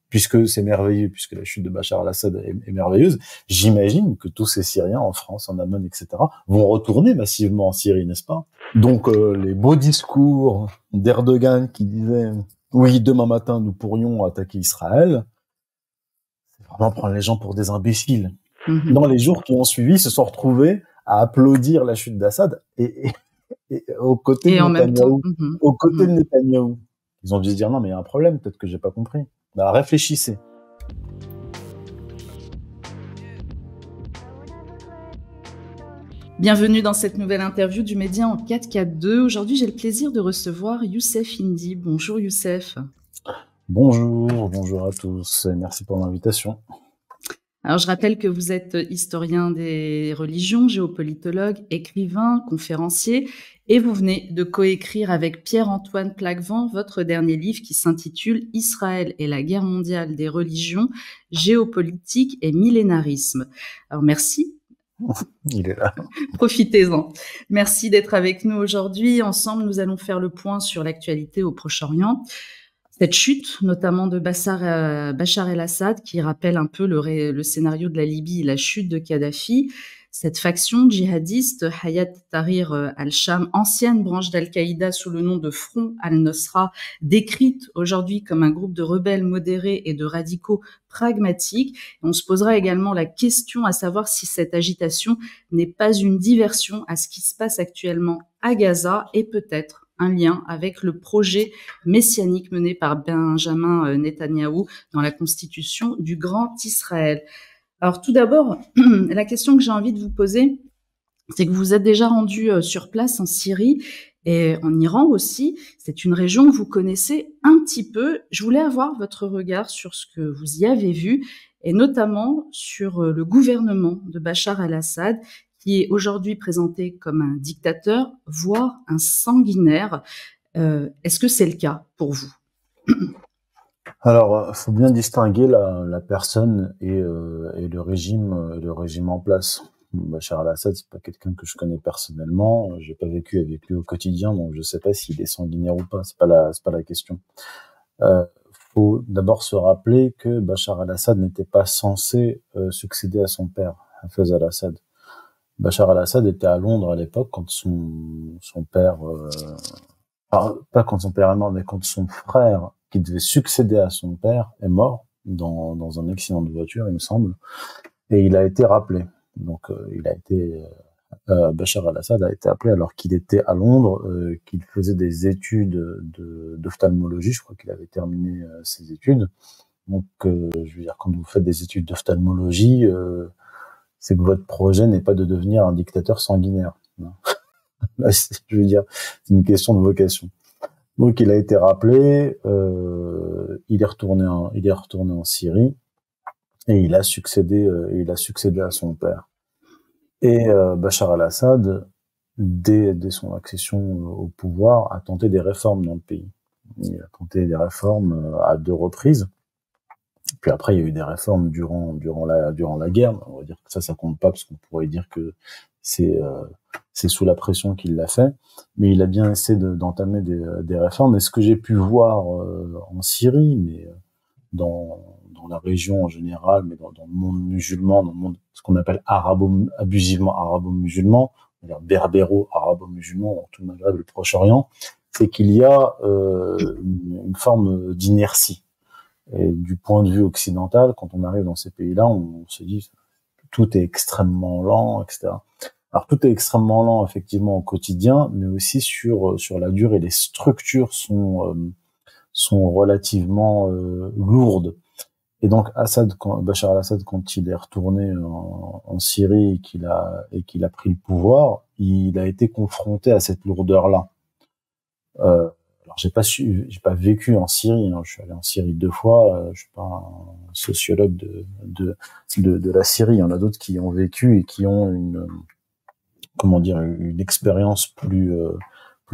puisque c'est merveilleux, puisque la chute de Bachar al-Assad est merveilleuse, j'imagine que tous ces Syriens en France, en Allemagne, etc., vont retourner massivement en Syrie, n'est-ce pas? Donc les beaux discours d'Erdogan qui disait oui, demain matin nous pourrions attaquer Israël, c'est vraiment prendre les gens pour des imbéciles. Dans les jours qui ont suivi, ils se sont retrouvés à applaudir la chute d'Assad et aux côtés de Netanyahou. Aux côtés de Netanyahou. Ils ont dû se dire non mais il y a un problème, peut-être que j'ai pas compris. Bah, réfléchissez. Bienvenue dans cette nouvelle interview du Média en 442. Aujourd'hui, j'ai le plaisir de recevoir Youssef Indy. Bonjour Youssef. Bonjour à tous et merci pour l'invitation. Alors, je rappelle que vous êtes historien des religions, géopolitologue, écrivain, conférencier, et vous venez de coécrire avec Pierre-Antoine Plaquevent votre dernier livre qui s'intitule « Israël et la guerre mondiale des religions, géopolitique et millénarisme ». Alors, merci. Il est là. Profitez-en. Merci d'être avec nous aujourd'hui. Ensemble, nous allons faire le point sur l'actualité au Proche-Orient. Cette chute, notamment de Bachar el-Assad, qui rappelle un peu le scénario de la Libye, la chute de Kadhafi. Cette faction djihadiste, Hayat Tahrir al-Sham, ancienne branche d'Al-Qaïda sous le nom de Front al-Nosra, décrite aujourd'hui comme un groupe de rebelles modérés et de radicaux pragmatiques. On se posera également la question à savoir si cette agitation n'est pas une diversion à ce qui se passe actuellement à Gaza et peut-être un lien avec le projet messianique mené par Benjamin Netanyahou dans la constitution du Grand Israël. Alors tout d'abord, la question que j'ai envie de vous poser, c'est que vous êtes déjà rendu sur place en Syrie et en Iran aussi. C'est une région que vous connaissez un petit peu. Je voulais avoir votre regard sur ce que vous y avez vu et notamment sur le gouvernement de Bachar el-Assad qui est aujourd'hui présenté comme un dictateur, voire un sanguinaire. Est-ce que c'est le cas pour vous? Alors, faut bien distinguer la personne et le régime en place. Bachar al-Assad, c'est pas quelqu'un que je connais personnellement. J'ai pas vécu avec lui au quotidien, donc je sais pas s'il est sanguinaire ou pas. C'est pas la question. Faut d'abord se rappeler que Bachar al-Assad n'était pas censé succéder à son père, Hafez al-Assad. Bachar al-Assad était à Londres à l'époque quand son père, pas quand son père est mort, mais quand son frère qui devait succéder à son père est mort dans un accident de voiture, il me semble, et il a été rappelé. Donc Bachar al-Assad a été appelé alors qu'il était à Londres, qu'il faisait des études d'ophtalmologie. Je crois qu'il avait terminé ses études. Donc, je veux dire, quand vous faites des études d'ophtalmologie, c'est que votre projet n'est pas de devenir un dictateur sanguinaire. Là, je veux dire, c'est une question de vocation. Donc, il a été rappelé, il est retourné en Syrie et il a succédé à son père. Et Bachar al-Assad, dès son accession au pouvoir, a tenté des réformes dans le pays. Il a tenté des réformes à 2 reprises. Puis après, il y a eu des réformes durant la guerre. On va dire que ça compte pas parce qu'on pourrait dire que c'est sous la pression qu'il l'a fait. Mais il a bien essayé d'entamer des réformes. Et ce que j'ai pu voir en Syrie, mais dans la région en général, mais dans le monde musulman, dans le monde ce qu'on appelle abusivement arabo-musulman, c'est-à-dire berbéro-arabo-musulman, dans tout le Maghreb et le Proche-Orient, c'est qu'il y a une forme d'inertie. Et du point de vue occidental, quand on arrive dans ces pays-là, on se dit tout est extrêmement lent, etc. Alors tout est extrêmement lent effectivement au quotidien, mais aussi sur la durée. Les structures sont relativement lourdes. Et donc Bachar al-Assad, quand il est retourné en Syrie et qu'il a pris le pouvoir, il a été confronté à cette lourdeur-là. Alors j'ai pas vécu en Syrie, hein. Je suis allé en Syrie 2 fois, je suis pas un sociologue de la Syrie. Il y en a d'autres qui ont vécu et qui ont une expérience plus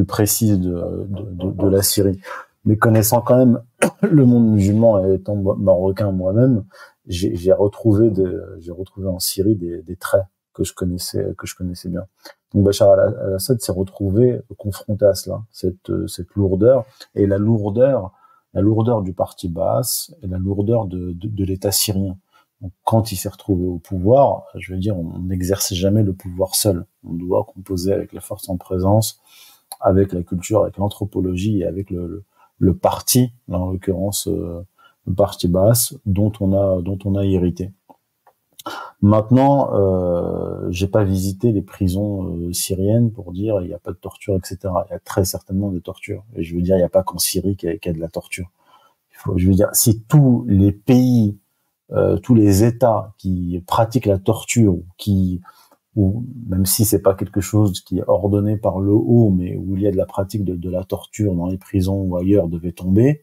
précise de la Syrie. Mais connaissant quand même le monde musulman et étant marocain moi-même, j'ai retrouvé en Syrie des traits que je connaissais bien. Donc Bachar al-Assad s'est retrouvé confronté à cela, cette lourdeur, et la lourdeur la lourdeur du parti Baas et la lourdeur de l'État syrien. Donc, quand il s'est retrouvé au pouvoir, je veux dire, on n'exerce jamais le pouvoir seul. On doit composer avec la force en présence, avec la culture, avec l'anthropologie et avec le parti, là, en l'occurrence le parti Baas, dont on a hérité. Maintenant, j'ai pas visité les prisons syriennes pour dire il n'y a pas de torture, etc. Il y a très certainement des tortures. Et je veux dire, il n'y a pas qu'en Syrie qu'il y a de la torture. Je veux dire, si tous les pays, tous les États qui pratiquent la torture, ou même si c'est pas quelque chose qui est ordonné par le haut, mais où il y a de la pratique de la torture dans les prisons ou ailleurs devait tomber,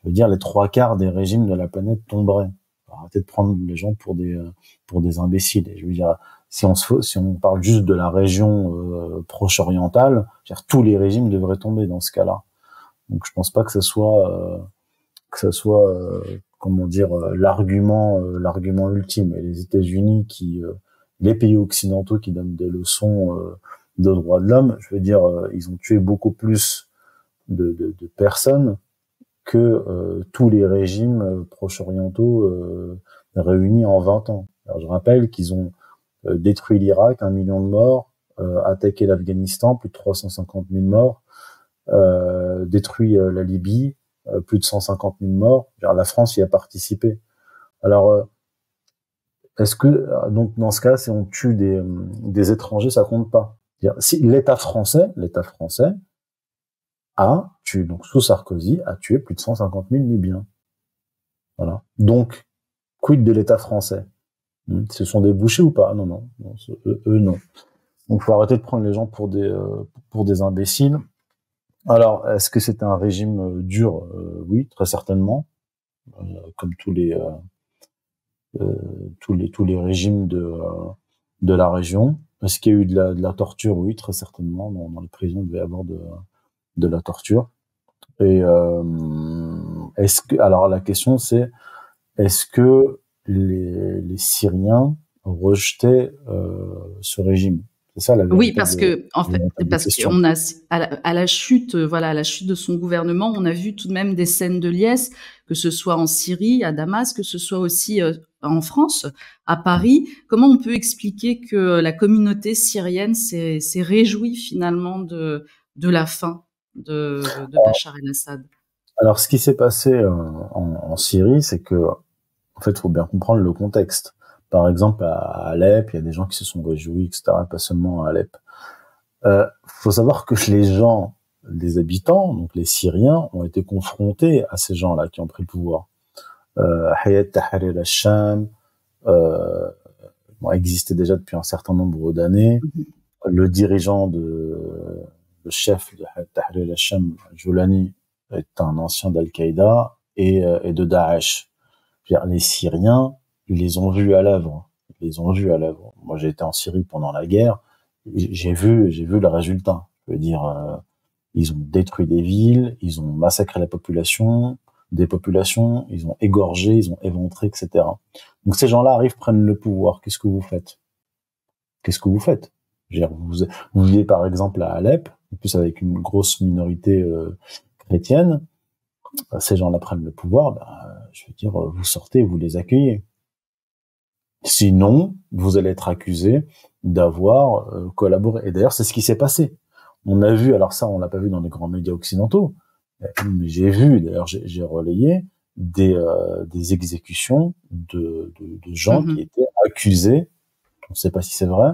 je veux dire, les 3/4 des régimes de la planète tomberaient. Arrêtez de prendre les gens pour des imbéciles. Et je veux dire, si on parle juste de la région proche-orientale, tous les régimes devraient tomber dans ce cas-là. Donc je pense pas que ça soit comment dire l'argument ultime. Et les États-Unis les pays occidentaux qui donnent des leçons de droits de l'homme, je veux dire, ils ont tué beaucoup plus de personnes que tous les régimes proche-orientaux réunis en 20 ans. Alors, je rappelle qu'ils ont détruit l'Irak, 1 million de morts, attaqué l'Afghanistan, plus de 350 000 morts, détruit la Libye, plus de 150 000 morts. La France y a participé. Alors, est-ce que, donc, dans ce cas, si on tue des étrangers, ça compte pas? Si l'État français a tué, donc sous Sarkozy, a tué plus de 150 000 Libyens. Voilà. Donc, quid de l'État français? Ce sont des bouchers ou pas? Non, eux, non. Donc, faut arrêter de prendre les gens pour des imbéciles. Alors, est-ce que c'est un régime dur? Oui, très certainement. Comme tous les régimes de la région. Est-ce qu'il y a eu de la torture? Oui, très certainement. Dans les prisons, il devait y avoir de la torture. Et alors la question c'est, est-ce que les Syriens rejetaient ce régime? C'est ça la véritable. Oui, parce qu'on a à la chute, à la chute de son gouvernement, on a vu tout de même des scènes de liesse, que ce soit en Syrie, à Damas, que ce soit aussi en France, à Paris. Comment on peut expliquer que la communauté syrienne s'est réjouie finalement de la fin de Bachar el-Assad? Alors, ce qui s'est passé en Syrie, c'est que, en fait, il faut bien comprendre le contexte. Par exemple, à Alep, il y a des gens qui se sont réjouis, etc., pas seulement à Alep. Faut savoir que les habitants, donc les Syriens, ont été confrontés à ces gens-là qui ont pris le pouvoir. Hayat Tahrir al-Sham existait déjà depuis un certain nombre d'années. Le dirigeant le chef de Hayat Tahrir al-Sham, Joulani, est un ancien d'Al-Qaïda et de Daesh. Les Syriens, ils les ont vus à l'œuvre. Moi, j'ai été en Syrie pendant la guerre. J'ai vu le résultat. Je veux dire, ils ont détruit des villes, ils ont massacré des populations, ils ont égorgé, ils ont éventré, etc. Donc ces gens-là arrivent, prennent le pouvoir. Qu'est-ce que vous faites? Vous vivez par exemple à Alep, en plus avec une grosse minorité chrétienne. Ces gens-là prennent le pouvoir, je veux dire, vous sortez, vous les accueillez. Sinon, vous allez être accusé d'avoir collaboré. Et d'ailleurs, c'est ce qui s'est passé. On a vu, alors ça, on l'a pas vu dans les grands médias occidentaux, mais j'ai vu, d'ailleurs, j'ai relayé des exécutions de gens qui étaient accusés, on ne sait pas si c'est vrai,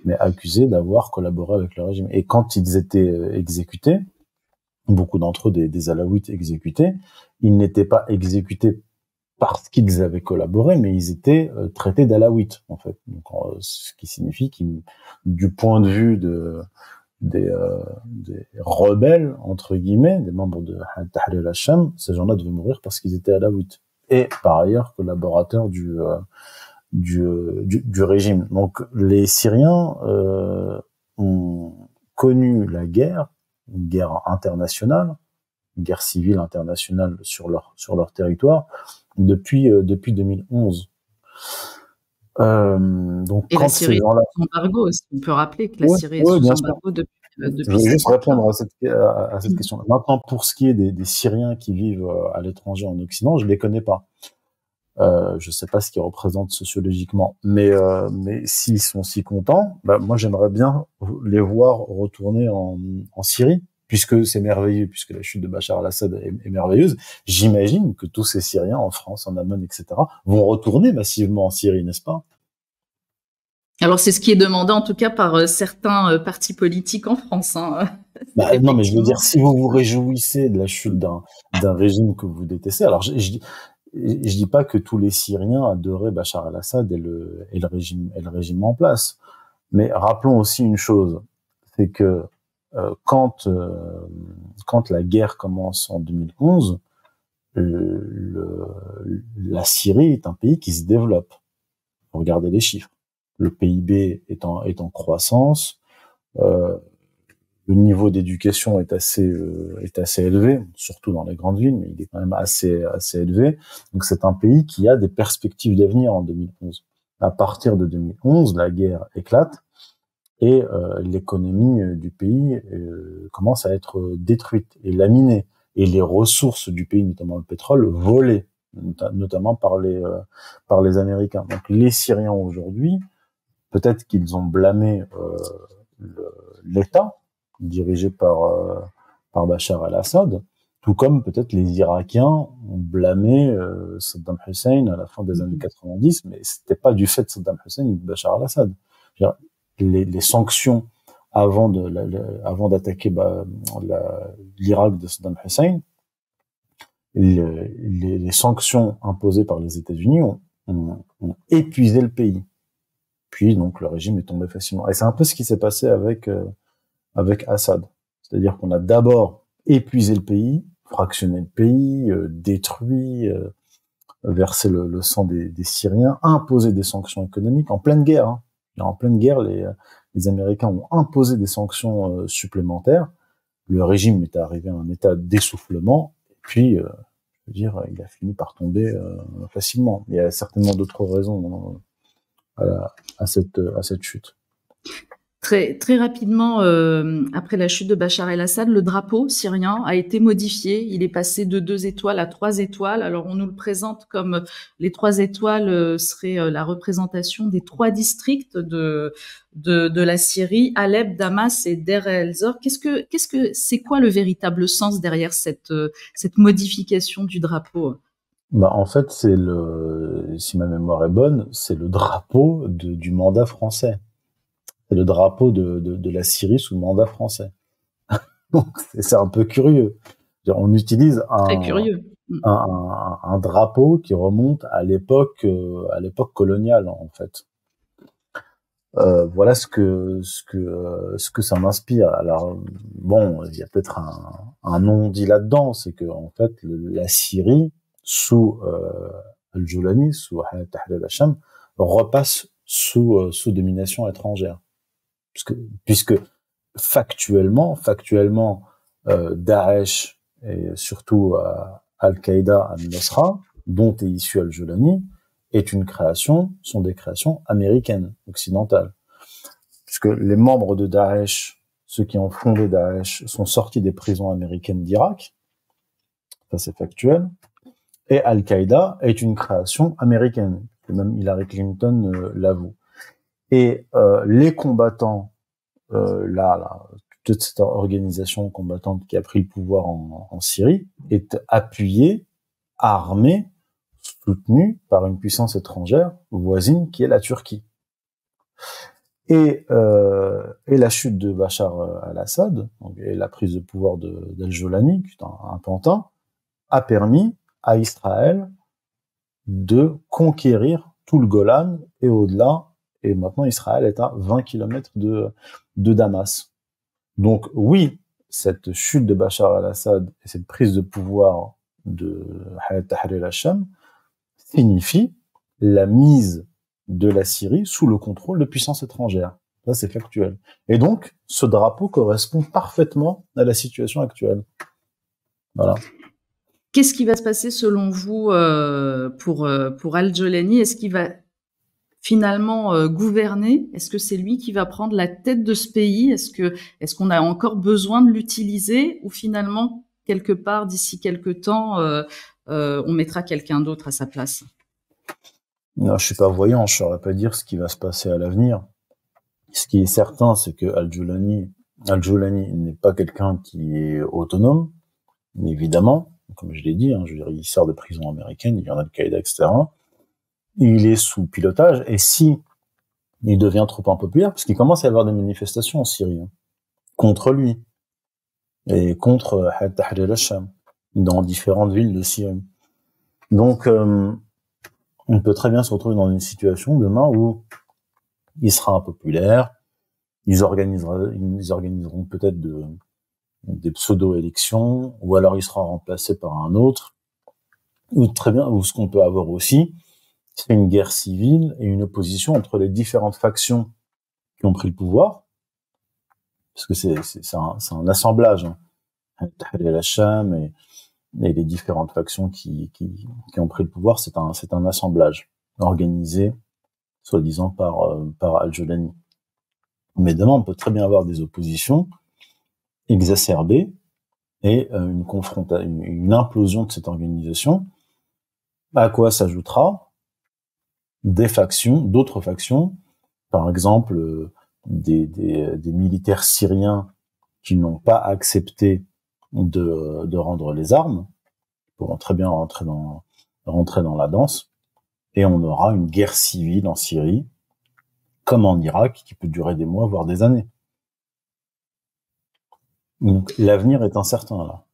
mais accusés d'avoir collaboré avec le régime. Et quand ils étaient exécutés, beaucoup d'entre eux, des Alaouites exécutés, ils n'étaient pas exécutés parce qu'ils avaient collaboré, mais ils étaet traités d'Alaouites, en fait. Donc, ce qui signifie qu'ils, du point de vue des rebelles, entre guillemets, des membres de Tahrir al-Sham, ces gens-là devaient mourir parce qu'ils étaient Alaouites. Et, par ailleurs, collaborateurs du régime. Donc, les Syriens ont connu la guerre, une guerre internationale, une guerre civile internationale sur leur territoire, depuis 2011. Donc, et la Syrie est sous embargo aussi. On peut rappeler que la Syrie est sous embargo depuis Je depuis voulais cette juste époque-là. répondre à cette question. Maintenant, pour ce qui est des Syriens qui vivent à l'étranger en Occident, je les connais pas. Je sais pas ce qu'ils représentent sociologiquement, mais s'ils sont si contents, bah, moi j'aimerais bien les voir retourner en Syrie, puisque c'est merveilleux, puisque la chute de Bachar al-Assad est merveilleuse. J'imagine que tous ces Syriens en France, en Allemagne, etc., vont retourner massivement en Syrie, n'est-ce pas? Alors c'est ce qui est demandé en tout cas par certains partis politiques en France, hein. Bah, non, mais je veux dire, Effectivement. si vous vous réjouissez de la chute d'un régime que vous détestez, alors je dis pas que tous les Syriens adoraient Bachar al-Assad et le régime en place. Mais rappelons aussi une chose, c'est que euh, quand euh, quand la guerre commence en 2011, la Syrie est un pays qui se développe. Regardez les chiffres. Le PIB est en croissance. Euh, le niveau d'éducation est assez élevé, surtout dans les grandes villes, mais il est quand même assez élevé. Donc c'est un pays qui a des perspectives d'avenir en 2011. À partir de 2011, la guerre éclate et l'économie du pays commence à être détruite et laminée. Et les ressources du pays, notamment le pétrole, volées, notamment par les Américains. Donc les Syriens aujourd'hui, peut-être qu'ils ont blâmé l'État dirigé par Bachar al-Assad, tout comme peut-être les Irakiens ont blâmé Saddam Hussein à la fin des années 90, mais c'était pas du fait de Saddam Hussein ni de Bachar al-Assad. Les sanctions avant d'attaquer l'Irak de Saddam Hussein, les sanctions imposées par les États-Unis ont épuisé le pays. Puis donc le régime est tombé facilement. Et c'est un peu ce qui s'est passé avec Assad. C'est-à-dire qu'on a d'abord épuisé le pays, fractionné le pays, détruit, versé le sang des Syriens, imposé des sanctions économiques en pleine guerre. Hein. En pleine guerre, les Américains ont imposé des sanctions supplémentaires. Le régime est arrivé à un état d'essoufflement. Et puis, je veux dire, il a fini par tomber facilement. Il y a certainement d'autres raisons à cette chute. Très, très rapidement, après la chute de Bachar el-Assad, le drapeau syrien a été modifié. Il est passé de 2 étoiles à 3 étoiles. Alors, on nous le présente comme les 3 étoiles seraient la représentation des 3 districts de la Syrie, Alep, Damas et Deir el-Zor. C'est quoi le véritable sens derrière cette modification du drapeau? Bah, en fait, si ma mémoire est bonne, c'est le drapeau du mandat français. C'est le drapeau de la Syrie sous le mandat français. Donc, c'est un peu curieux. On utilise Très curieux. un drapeau qui remonte à l'époque coloniale, en fait. Voilà ce que ça m'inspire. Alors bon, il y a peut-être un non-dit là-dedans, c'est que en fait la Syrie sous Al-Jolani, sous Hayat Tahrir al-Sham, repasse sous domination étrangère, puisque factuellement Daesh et surtout Al-Qaïda al-Nusra, dont est issu Al-Jolani, sont des créations américaines, occidentales. Puisque les membres de Daesh, ceux qui ont fondé Daesh, sont sortis des prisons américaines d'Irak. Ça, c'est factuel. Et Al-Qaïda est une création américaine. Et même Hillary Clinton l'avoue. Et les combattants, toute cette organisation combattante qui a pris le pouvoir en Syrie, est appuyée, armée, soutenue par une puissance étrangère voisine qui est la Turquie. Et la chute de Bachar al-Assad, et la prise de pouvoir d'Al-Jolani, qui est un pantin, a permis à Israël de conquérir tout le Golan et au-delà. Et maintenant, Israël est à 20 kilomètres de Damas. Donc oui, cette chute de Bachar al-Assad et cette prise de pouvoir de Hayat Tahrir al-Sham signifie la mise de la Syrie sous le contrôle de puissances étrangères. Ça, c'est factuel. Et donc, ce drapeau correspond parfaitement à la situation actuelle. Voilà. Qu'est-ce qui va se passer selon vous pour Al-Jolani? Est-ce qu'il va finalement gouverner? Est-ce que c'est lui qui va prendre la tête de ce pays? Est-ce qu'on a encore besoin de l'utiliser, ou finalement quelque part d'ici quelque temps on mettra quelqu'un d'autre à sa place? Non, je suis pas voyant, je saurais pas dire ce qui va se passer à l'avenir. Ce qui est certain, c'est que Al-Jawlani n'est pas quelqu'un qui est autonome, évidemment. Comme je l'ai dit, je veux dire, il sort de prison américaine, il y en a Al-Qaïda, etc. Il est sous pilotage, et si il devient trop impopulaire, parce qu'il commence à y avoir des manifestations en Syrie, contre lui, et contre Hayat Tahrir al-Sham, dans différentes villes de Syrie. Donc, on peut très bien se retrouver dans une situation demain où il sera impopulaire, ils organiseront peut-être des pseudo-élections, ou alors il sera remplacé par un autre, ou très bien, ou ce qu'on peut avoir aussi, c'est une guerre civile et une opposition entre les différentes factions qui ont pris le pouvoir, parce que c'est un assemblage, Tahrir al-Sham et les différentes factions qui ont pris le pouvoir, c'est un assemblage organisé, soi-disant par Al-Jawlani. Mais demain, on peut très bien avoir des oppositions exacerbées et une implosion de cette organisation, à quoi s'ajoutera d'autres factions, par exemple des militaires syriens qui n'ont pas accepté de rendre les armes, pourront très bien rentrer dans la danse, et on aura une guerre civile en Syrie, comme en Irak, qui peut durer des mois, voire des années. Donc l'avenir est incertain là.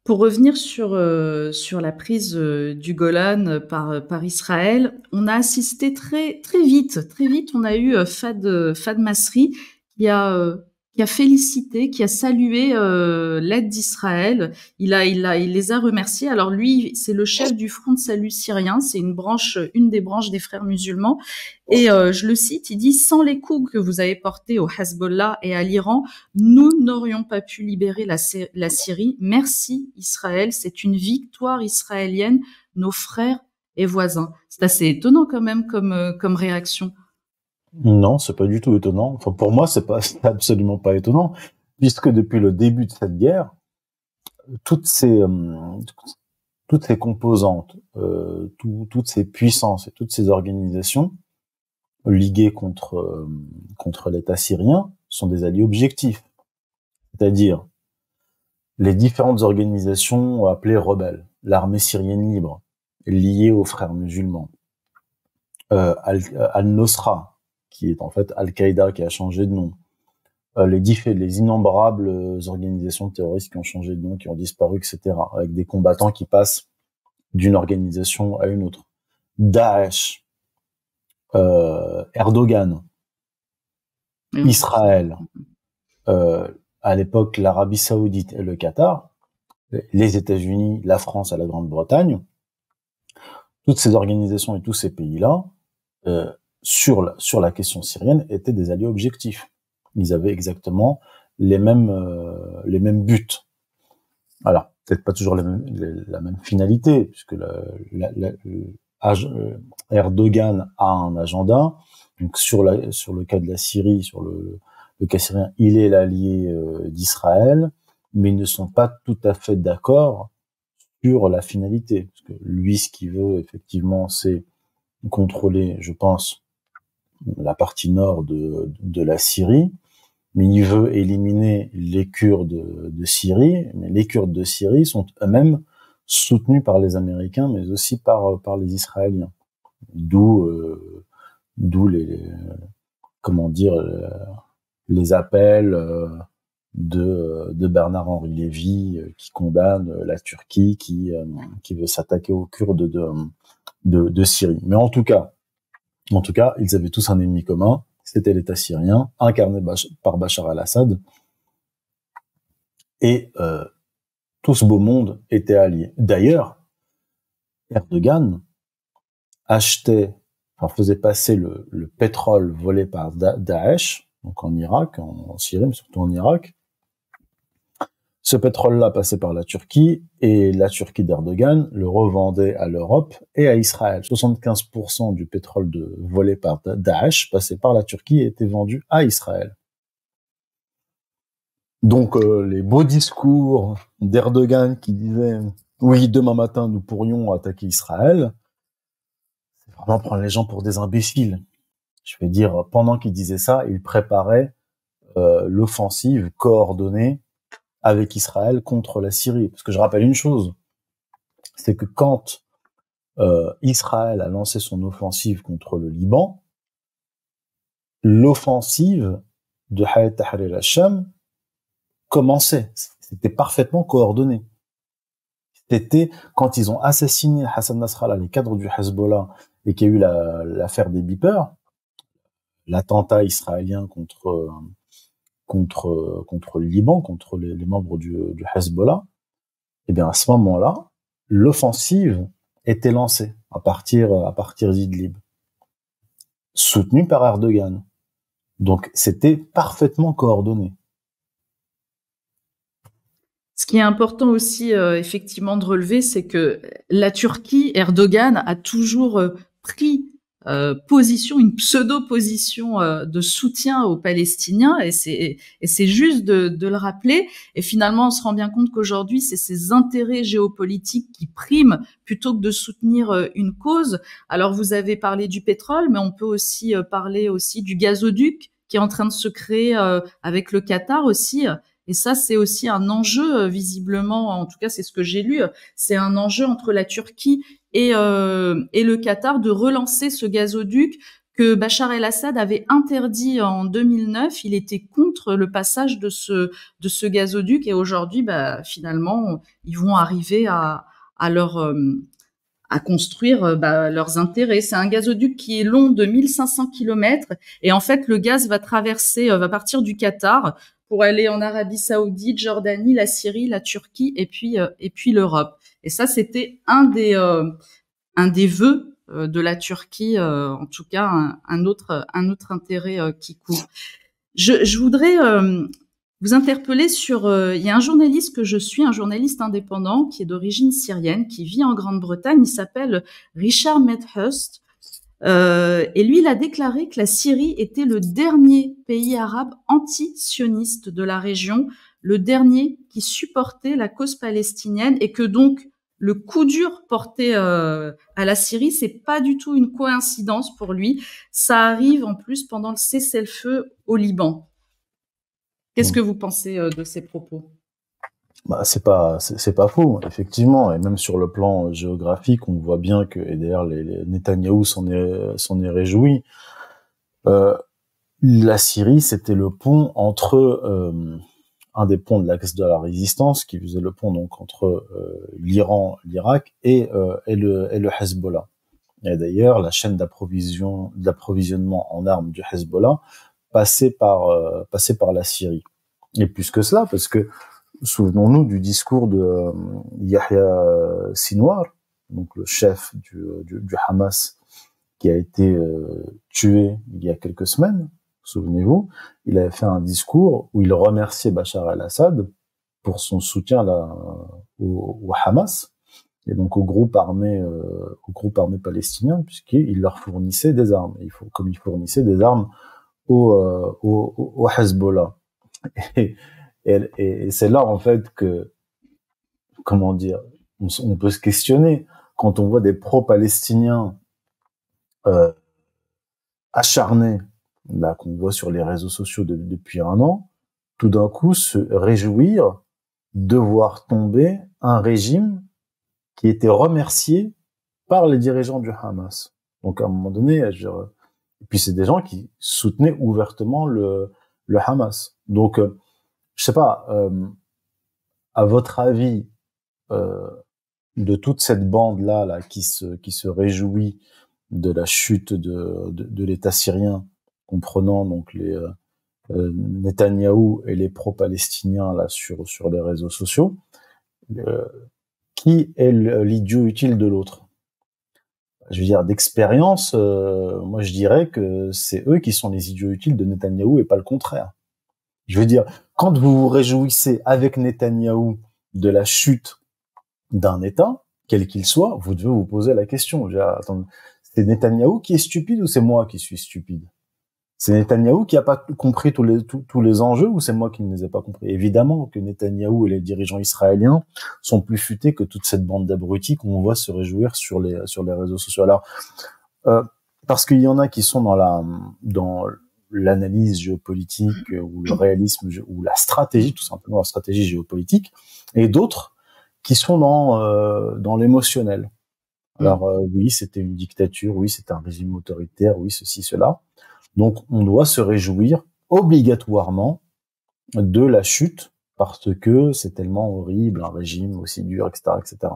Pour revenir sur la prise du Golan par Israël, on a assisté très vite, on a eu Fad Masri qui a félicité, qui a salué l'aide d'Israël. Il les a remerciés. Alors lui, c'est le chef du Front de Salut syrien, c'est une des branches des Frères musulmans. Et je le cite, il dit: sans les coups que vous avez portés au Hezbollah et à l'Iran, nous n'aurions pas pu libérer la Syrie. Merci Israël, c'est une victoire israélienne, nos frères et voisins. C'est assez étonnant quand même comme réaction. Non, c'est pas du tout étonnant. Enfin, pour moi, c'est absolument pas étonnant, puisque depuis le début de cette guerre, toutes ces composantes, toutes ces puissances et toutes ces organisations liguées contre l'État syrien sont des alliés objectifs. C'est-à-dire les différentes organisations appelées rebelles, l'armée syrienne libre, liée aux frères musulmans, Al-Nosra, qui est en fait Al-Qaïda, qui a changé de nom, les innombrables organisations terroristes qui ont changé de nom, qui ont disparu, etc., avec des combattants qui passent d'une organisation à une autre. Daesh, Erdogan, Israël, à l'époque l'Arabie Saoudite et le Qatar, les États-Unis, la France et la Grande-Bretagne, toutes ces organisations et tous ces pays-là, sur la question syrienne, étaient des alliés objectifs. Ils avaient exactement les mêmes buts. Alors, peut-être pas toujours la même finalité, puisque Erdogan a un agenda. Donc sur le cas de la Syrie, sur le cas syrien, il est l'allié d'Israël, mais ils ne sont pas tout à fait d'accord sur la finalité. Parce que lui, ce qu'il veut, effectivement, c'est contrôler, je pense, la partie nord de la Syrie, mais il veut éliminer les Kurdes de Syrie, mais les Kurdes de Syrie sont eux-mêmes soutenus par les Américains, mais aussi par les Israéliens. D'où les appels de Bernard-Henri Lévy qui condamne la Turquie qui veut s'attaquer aux Kurdes de Syrie. Mais en tout cas, ils avaient tous un ennemi commun, c'était l'État syrien, incarné par Bachar al-Assad, et tout ce beau monde était allié. D'ailleurs, Erdogan faisait passer le pétrole volé par Daesh, donc en Irak, en Syrie, mais surtout en Irak, Ce pétrole-là passait par la Turquie et la Turquie d'Erdogan le revendait à l'Europe et à Israël. 75% du pétrole volé par Daesh passait par la Turquie et était vendu à Israël. Donc les beaux discours d'Erdogan qui disaient « Oui, demain matin, nous pourrions attaquer Israël », c'est vraiment prendre les gens pour des imbéciles. Je veux dire, pendant qu'il disait ça, il préparait l'offensive coordonnée avec Israël contre la Syrie. Parce que je rappelle une chose, c'est que quand Israël a lancé son offensive contre le Liban, l'offensive de Hayat Tahrir al-Sham commençait. C'était parfaitement coordonné. C'était quand ils ont assassiné Hassan Nasrallah, les cadres du Hezbollah, et qu'il y a eu l'affaire des beepers, l'attentat israélien contre le Liban, contre les membres du Hezbollah, et bien à ce moment-là, l'offensive était lancée à partir d'Idlib, soutenue par Erdogan. Donc c'était parfaitement coordonné. Ce qui est important aussi, effectivement, de relever, c'est que la Turquie, Erdogan a toujours pris position, une pseudo-position de soutien aux Palestiniens, et c'est juste de le rappeler. Et finalement, on se rend bien compte qu'aujourd'hui, c'est ses intérêts géopolitiques qui priment plutôt que de soutenir une cause. Alors, vous avez parlé du pétrole, mais on peut aussi parler aussi du gazoduc qui est en train de se créer avec le Qatar aussi. Et ça, c'est aussi un enjeu, visiblement, en tout cas, c'est ce que j'ai lu, c'est un enjeu entre la Turquie et le Qatar de relancer ce gazoduc que Bachar el-Assad avait interdit en 2009. Il était contre le passage de ce gazoduc, et aujourd'hui, finalement, ils vont arriver à construire leurs intérêts. C'est un gazoduc qui est long de 1500 kilomètres, et en fait, le gaz va partir du Qatar pour aller en Arabie Saoudite, Jordanie, la Syrie, la Turquie et puis l'Europe. Et ça, c'était un des vœux de la Turquie, en tout cas un autre intérêt qui court. Je voudrais vous interpeller sur il y a un journaliste que je suis, un journaliste indépendant qui est d'origine syrienne, qui vit en Grande-Bretagne. Il s'appelle Richard Medhurst. Et lui, il a déclaré que la Syrie était le dernier pays arabe anti-sioniste de la région, le dernier qui supportait la cause palestinienne, et que donc le coup dur porté à la Syrie, c'est pas du tout une coïncidence pour lui. Ça arrive en plus pendant le cessez-le-feu au Liban. Qu'est-ce que vous pensez de ces propos ? C'est pas faux, effectivement, et même sur le plan géographique, on voit bien que, et d'ailleurs les Netanyahou s'en est réjoui. La Syrie, c'était le pont entre un des ponts de l'axe de la résistance, qui faisait le pont donc entre l'Iran, l'Irak et le Hezbollah. Et d'ailleurs, la chaîne d'approvisionnement en armes du Hezbollah passait par la Syrie. Et plus que cela, parce que souvenons-nous du discours de Yahya Sinwar, donc le chef du Hamas, qui a été tué il y a quelques semaines. Souvenez-vous, il avait fait un discours où il remerciait Bachar el-Assad pour son soutien au Hamas et donc au groupe armé palestinien, puisqu'il leur fournissait des armes. Comme il fournissait des armes au Hezbollah. Et c'est là, en fait, que, comment dire, on peut se questionner quand on voit des pro-palestiniens acharnés, là, qu'on voit sur les réseaux sociaux depuis un an, tout d'un coup se réjouir de voir tomber un régime qui était remercié par les dirigeants du Hamas. Donc, à un moment donné, et puis c'est des gens qui soutenaient ouvertement le Hamas. Donc, je sais pas, à votre avis, de toute cette bande-là qui se réjouit de la chute de l'État syrien, comprenant donc les Netanyahou et les pro-palestiniens là sur les réseaux sociaux, qui est l'idiot utile de l'autre? Je veux dire, d'expérience, moi je dirais que c'est eux qui sont les idiots utiles de Netanyahou et pas le contraire. Je veux dire, quand vous vous réjouissez avec Netanyahou de la chute d'un État, quel qu'il soit, vous devez vous poser la question. Attends, c'est Netanyahou qui est stupide ou c'est moi qui suis stupide? C'est Netanyahou qui a pas compris tous les enjeux ou c'est moi qui ne les ai pas compris? Évidemment que Netanyahou et les dirigeants israéliens sont plus futés que toute cette bande d'abrutis qu'on voit se réjouir sur les réseaux sociaux. Alors, parce qu'il y en a qui sont dans l'analyse géopolitique ou le réalisme ou la stratégie, tout simplement la stratégie géopolitique, et d'autres qui sont dans l'émotionnel. Alors oui, c'était une dictature, oui, c'était un régime autoritaire, oui, ceci, cela. Donc, on doit se réjouir obligatoirement de la chute parce que c'est tellement horrible, un régime aussi dur, etc., etc.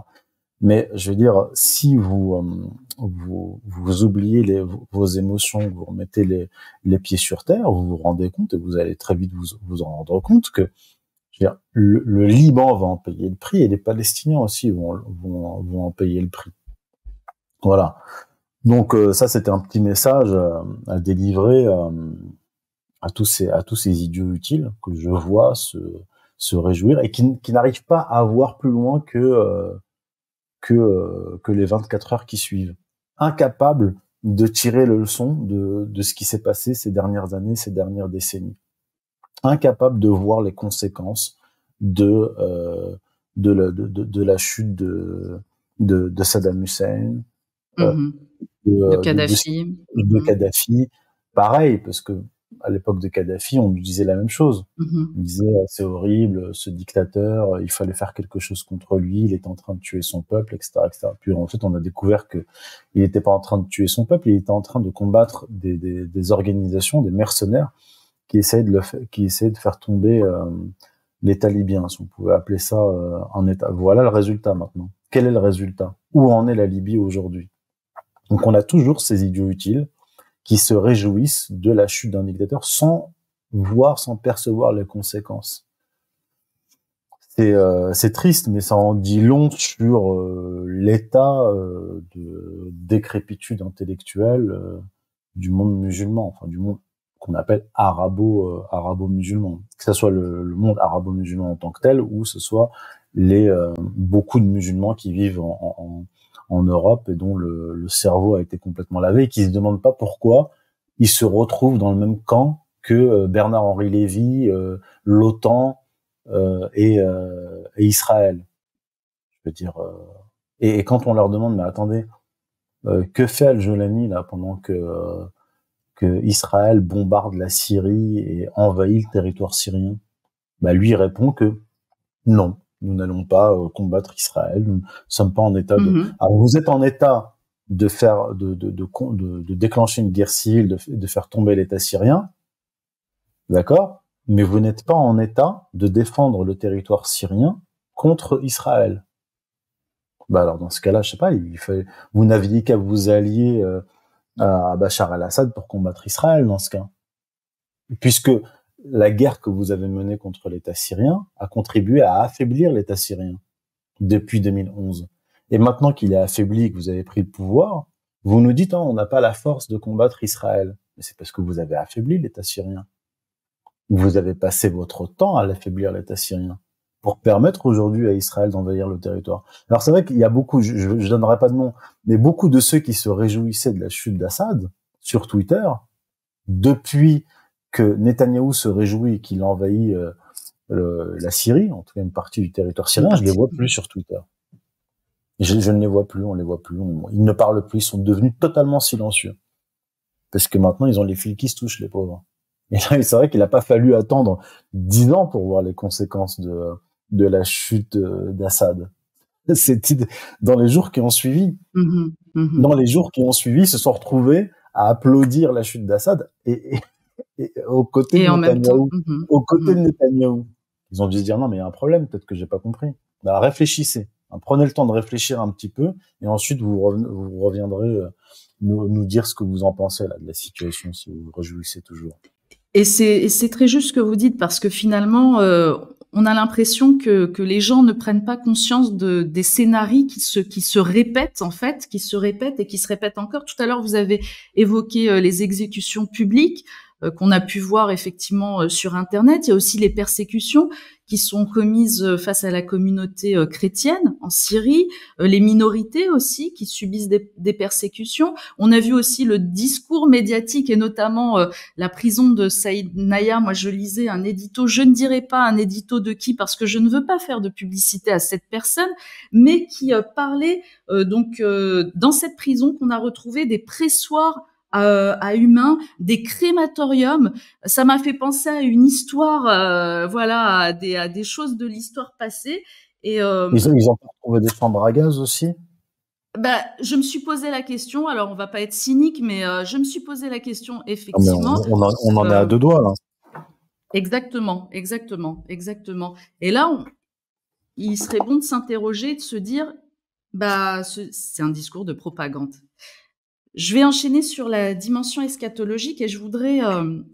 Mais je veux dire, si vous oubliez vos émotions, vous remettez les pieds sur terre, vous vous rendez compte et vous allez très vite vous en rendre compte que, je veux dire, le Liban va en payer le prix et les Palestiniens aussi vont en payer le prix. Voilà. Donc ça, c'était un petit message à délivrer à tous ces idiots utiles que je vois se réjouir et qui n'arrivent pas à voir plus loin que les 24 heures qui suivent. Incapables de tirer le leçon de ce qui s'est passé ces dernières années, ces dernières décennies. Incapables de voir les conséquences de la chute de Saddam Hussein. De Kadhafi. De Kadhafi, pareil, parce que à l'époque de Kadhafi, on nous disait la même chose. On disait c'est horrible, ce dictateur, il fallait faire quelque chose contre lui, il est en train de tuer son peuple, etc., etc. Puis en fait, on a découvert que il n'était pas en train de tuer son peuple, il était en train de combattre des organisations, des mercenaires qui essayaient de faire tomber l'État libyen, si on pouvait appeler ça un État. Voilà le résultat maintenant. Quel est le résultat? Où en est la Libye aujourd'hui? Donc on a toujours ces idiots utiles qui se réjouissent de la chute d'un dictateur sans percevoir les conséquences. C'est triste, mais ça en dit long sur l'état de décrépitude intellectuelle du monde musulman, enfin du monde qu'on appelle arabo-musulman, que ce soit le monde arabo-musulman en tant que tel ou ce soit beaucoup de musulmans qui vivent en Europe et dont le cerveau a été complètement lavé et qui se demandent pas pourquoi ils se retrouvent dans le même camp que Bernard-Henri Lévy, l'OTAN et Israël. Je veux dire, et quand on leur demande, mais attendez, que fait Al-Jolani là pendant que Israël bombarde la Syrie et envahit le territoire syrien? Bah lui il répond que non. Nous n'allons pas combattre Israël. Nous ne sommes pas en état de. Alors vous êtes en état de faire, de déclencher une guerre civile, de faire tomber l'État syrien, d'accord. Mais vous n'êtes pas en état de défendre le territoire syrien contre Israël. Bah alors dans ce cas-là, je sais pas. Vous n'aviez qu'à vous allier à Bachar el-Assad pour combattre Israël dans ce cas, puisque la guerre que vous avez menée contre l'État syrien a contribué à affaiblir l'État syrien depuis 2011. Et maintenant qu'il est affaibli, que vous avez pris le pouvoir, vous nous dites on n'a pas la force de combattre Israël. Mais c'est parce que vous avez affaibli l'État syrien. Vous avez passé votre temps à l'affaiblir l'État syrien pour permettre aujourd'hui à Israël d'envahir le territoire. Alors c'est vrai qu'il y a beaucoup, je donnerai pas de nom, mais beaucoup de ceux qui se réjouissaient de la chute d'Assad sur Twitter, depuis que Netanyahou se réjouit qu'il envahit la Syrie, en tout cas une partie du territoire syrien, je les vois plus sur Twitter. Je ne les vois plus, on les voit plus, ils ne parlent plus, ils sont devenus totalement silencieux. Parce que maintenant, ils ont les fils qui se touchent, les pauvres. Et là, c'est vrai qu'il n'a pas fallu attendre 10 ans pour voir les conséquences de la chute d'Assad. C'était dans les jours qui ont suivi. Dans les jours qui ont suivi, ils se sont retrouvés à applaudir la chute d'Assad et aux côtés de Netanyahou. Aux côtés de Netanyahou. Ils ont dû se dire non, mais il y a un problème, peut-être que j'ai pas compris. Bah, réfléchissez. Prenez le temps de réfléchir un petit peu et ensuite vous reviendrez nous dire ce que vous en pensez là de la situation, si vous vous réjouissez toujours. Et c'est très juste ce que vous dites, parce que finalement, on a l'impression que les gens ne prennent pas conscience des scénarios qui se répètent, en fait, qui se répètent et qui se répètent encore. Tout à l'heure, vous avez évoqué les exécutions publiques. qu'on a pu voir effectivement sur Internet. Il y a aussi les persécutions qui sont commises face à la communauté chrétienne en Syrie, les minorités aussi qui subissent des persécutions. On a vu aussi le discours médiatique et notamment la prison de Saïd Naya. Moi, je lisais un édito, je ne dirai pas un édito de qui parce que je ne veux pas faire de publicité à cette personne, mais qui parlait dans cette prison qu'on a retrouvé des pressoirs à humains, des crématoriums. Ça m'a fait penser à une histoire, voilà, à des choses de l'histoire passée. Et Ils ont trouvé des chambres à gaz aussi? bah, je me suis posé la question. Alors, on va pas être cynique, mais je me suis posé la question Ah, mais effectivement. on en est à deux doigts, là. Exactement, exactement, exactement. Et là, il serait bon de s'interroger, de se dire, bah, c'est un discours de propagande. Je vais enchaîner sur la dimension eschatologique et je voudrais en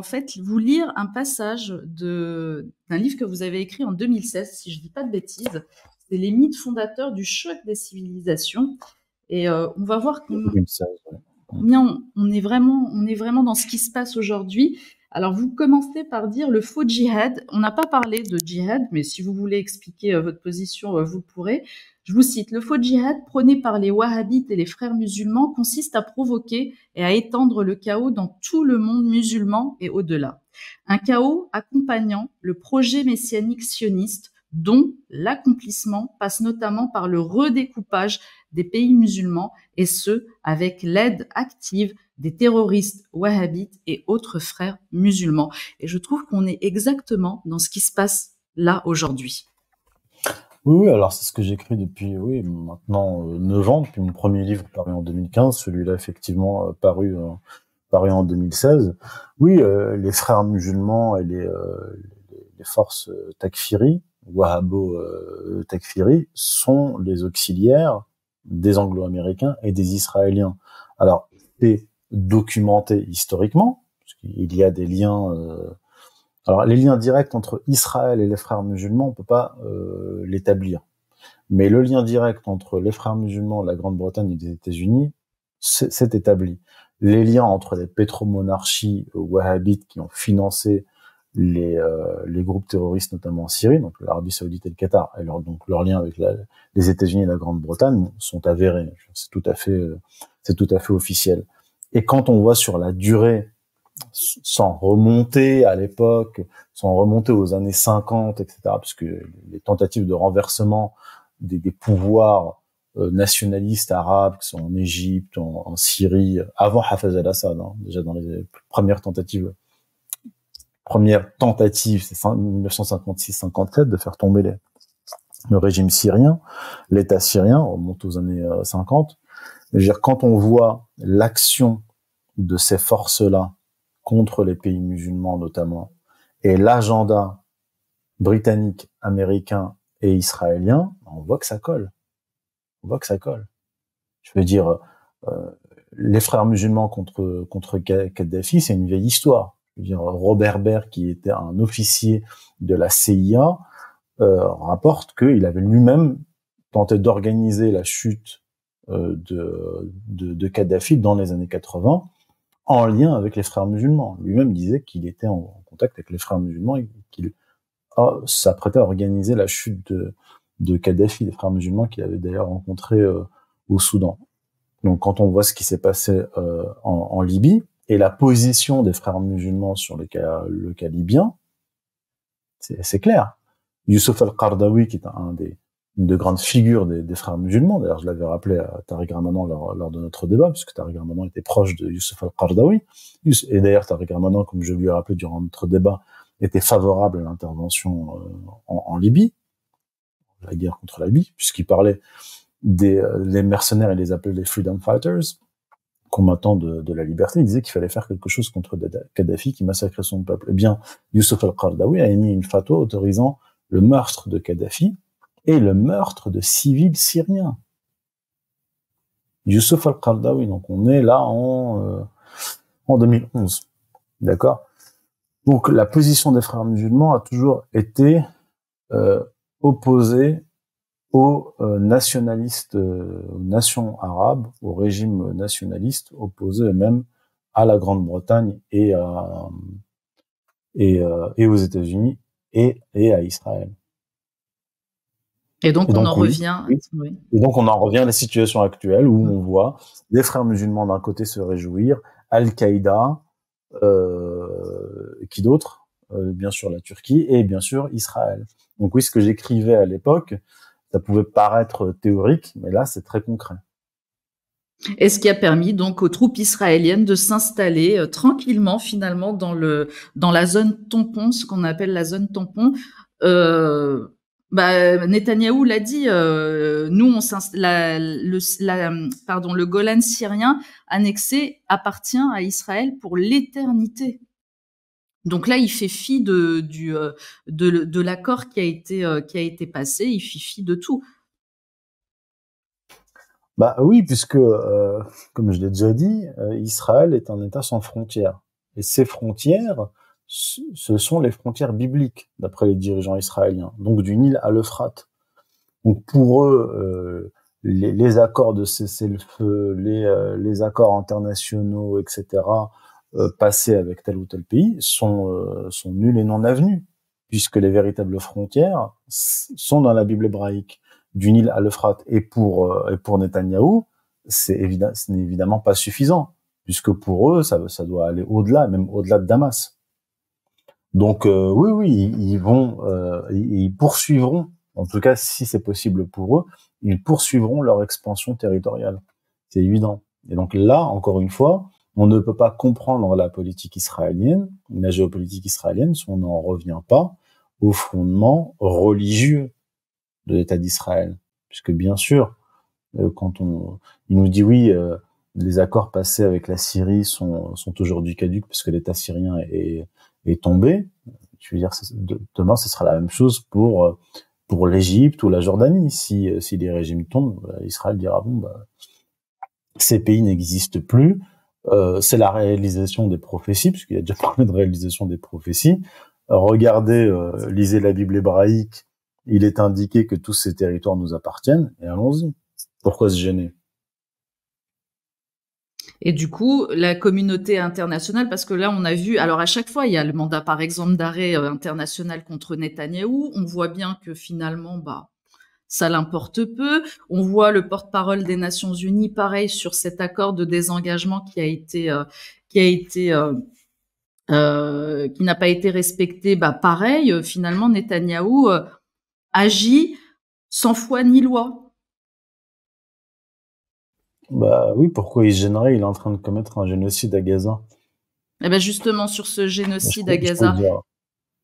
fait vous lire un passage d'un livre que vous avez écrit en 2016, si je dis pas de bêtises. C'est les mythes fondateurs du choc des civilisations. Et on va voir combien on est vraiment dans ce qui se passe aujourd'hui. Alors, vous commencez par dire le faux djihad. On n'a pas parlé de djihad, mais si vous voulez expliquer votre position, vous le pourrez. Je vous cite, le faux djihad prôné par les wahhabites et les frères musulmans consiste à provoquer et à étendre le chaos dans tout le monde musulman et au-delà. Un chaos accompagnant le projet messianique sioniste dont l'accomplissement passe notamment par le redécoupage des pays musulmans et ce, avec l'aide active des terroristes wahhabites et autres frères musulmans. Et je trouve qu'on est exactement dans ce qui se passe là aujourd'hui. Oui, alors c'est ce que j'écris depuis, maintenant 9 ans, depuis mon premier livre paru en 2015, celui-là effectivement paru en 2016. Oui, les frères musulmans et les forces takfiri, wahhabo takfiri, sont les auxiliaires des Anglo-Américains et des Israéliens. Alors, c'est documenté historiquement, parce qu'il y a des liens. Alors, les liens directs entre Israël et les frères musulmans, on peut pas l'établir. Mais le lien direct entre les frères musulmans, la Grande-Bretagne et les États-Unis, c'est établi. Les liens entre les pétromonarchies wahhabites qui ont financé les groupes terroristes, notamment en Syrie, donc l'Arabie Saoudite et le Qatar, et leur lien avec les États-Unis et la Grande-Bretagne sont avérés. C'est tout à fait officiel. Et quand on voit sur la durée, sans remonter à l'époque, sans remonter aux années 50, etc., parce que les tentatives de renversement des pouvoirs nationalistes arabes, qui sont en Égypte, en Syrie, avant Hafez al-Assad, déjà dans les premières tentatives, c'est 1956-57 de faire tomber le régime syrien, l'État syrien, on remonte aux années 50. Je veux dire, quand on voit l'action de ces forces-là contre les pays musulmans notamment, et l'agenda britannique, américain et israélien, on voit que ça colle. Je veux dire, les frères musulmans contre Kadhafi, c'est une vieille histoire. Je veux dire, Robert Baer, qui était un officier de la CIA, rapporte qu'il avait lui-même tenté d'organiser la chute de Kadhafi dans les années 80 en lien avec les frères musulmans. Lui-même disait qu'il était en contact avec les frères musulmans et qu'il s'apprêtait à organiser la chute de Kadhafi, les frères musulmans qu'il avait d'ailleurs rencontrés au Soudan. Donc quand on voit ce qui s'est passé en Libye et la position des frères musulmans sur le cas libyen, c'est clair. Youssef al-Qaradawi, qui est une des grandes figures des frères musulmans, d'ailleurs je l'avais rappelé à Tariq Ramadan lors de notre débat, puisque Tariq Ramadan était proche de Youssef al-Qaradawi, et d'ailleurs Tariq Ramadan, comme je lui ai rappelé durant notre débat, était favorable à l'intervention en Libye, la guerre contre la Libye, puisqu'il parlait des mercenaires, il les appelait les freedom fighters, combattants de la liberté. Il disait qu'il fallait faire quelque chose contre Kadhafi qui massacrait son peuple. Eh bien, Youssef al-Qaradawi a émis une fatwa autorisant le meurtre de Kadhafi et le meurtre de civils syriens. Youssef al-Qaradawi, donc on est là en 2011, d'accord. Donc la position des frères musulmans a toujours été opposée aux nationalistes, aux nations arabes, au régime nationaliste, opposés eux-mêmes à la Grande-Bretagne et aux États-Unis et à Israël. Et donc Et on en donc oui, revient. oui. Oui. Et donc on en revient à la situation actuelle où on voit les frères musulmans d'un côté se réjouir, Al-Qaïda, qui d'autre, bien sûr la Turquie et bien sûr Israël. Donc oui, ce que j'écrivais à l'époque, ça pouvait paraître théorique, mais là c'est très concret. Et ce qui a permis donc aux troupes israéliennes de s'installer tranquillement finalement dans la zone tampon, ce qu'on appelle la zone tampon. Netanyahou l'a dit, nous le Golan syrien annexé appartient à Israël pour l'éternité. Donc là, il fait fi de l'accord qui a été passé, il fait fi de tout. Bah oui, puisque, comme je l'ai déjà dit, Israël est un État sans frontières. Et ces frontières, ce sont les frontières bibliques, d'après les dirigeants israéliens, donc du Nil à l'Euphrate. Donc pour eux, les accords de cessez-le-feu, les accords internationaux, etc., passés avec tel ou tel pays, sont nuls et non avenus, puisque les véritables frontières sont dans la Bible hébraïque. Du Nil à l'Euphrate. Et pour Netanyahou, ce n'est évidemment pas suffisant, puisque pour eux, ça doit aller au-delà, même au-delà de Damas. Donc oui, ils poursuivront, en tout cas si c'est possible pour eux, ils poursuivront leur expansion territoriale. C'est évident. Et donc là, encore une fois, on ne peut pas comprendre la politique israélienne, la géopolitique israélienne, si on n'en revient pas aux fondements religieux de l'État d'Israël, puisque bien sûr, quand il nous dit oui, les accords passés avec la Syrie sont aujourd'hui caducs parce que l'État syrien est tombé. Je veux dire, demain, ce sera la même chose pour l'Égypte ou la Jordanie. Si les régimes tombent, Israël dira bon, ces pays n'existent plus. C'est la réalisation des prophéties, puisqu'il y a déjà parlé de réalisation des prophéties. Regardez, lisez la Bible hébraïque. Il est indiqué que tous ces territoires nous appartiennent, et allons-y. Pourquoi se gêner? Et du coup, la communauté internationale, parce que là, on a vu, alors à chaque fois, il y a le mandat, par exemple, d'arrêt international contre Netanyahou. On voit bien que finalement, ça l'importe peu. On voit le porte-parole des Nations Unies, pareil, sur cet accord de désengagement qui n'a pas été respecté. Pareil, finalement, Netanyahou agit sans foi ni loi. Oui, pourquoi il se gênerait? Il est en train de commettre un génocide à Gaza. Eh ben justement, sur ce génocide à Gaza,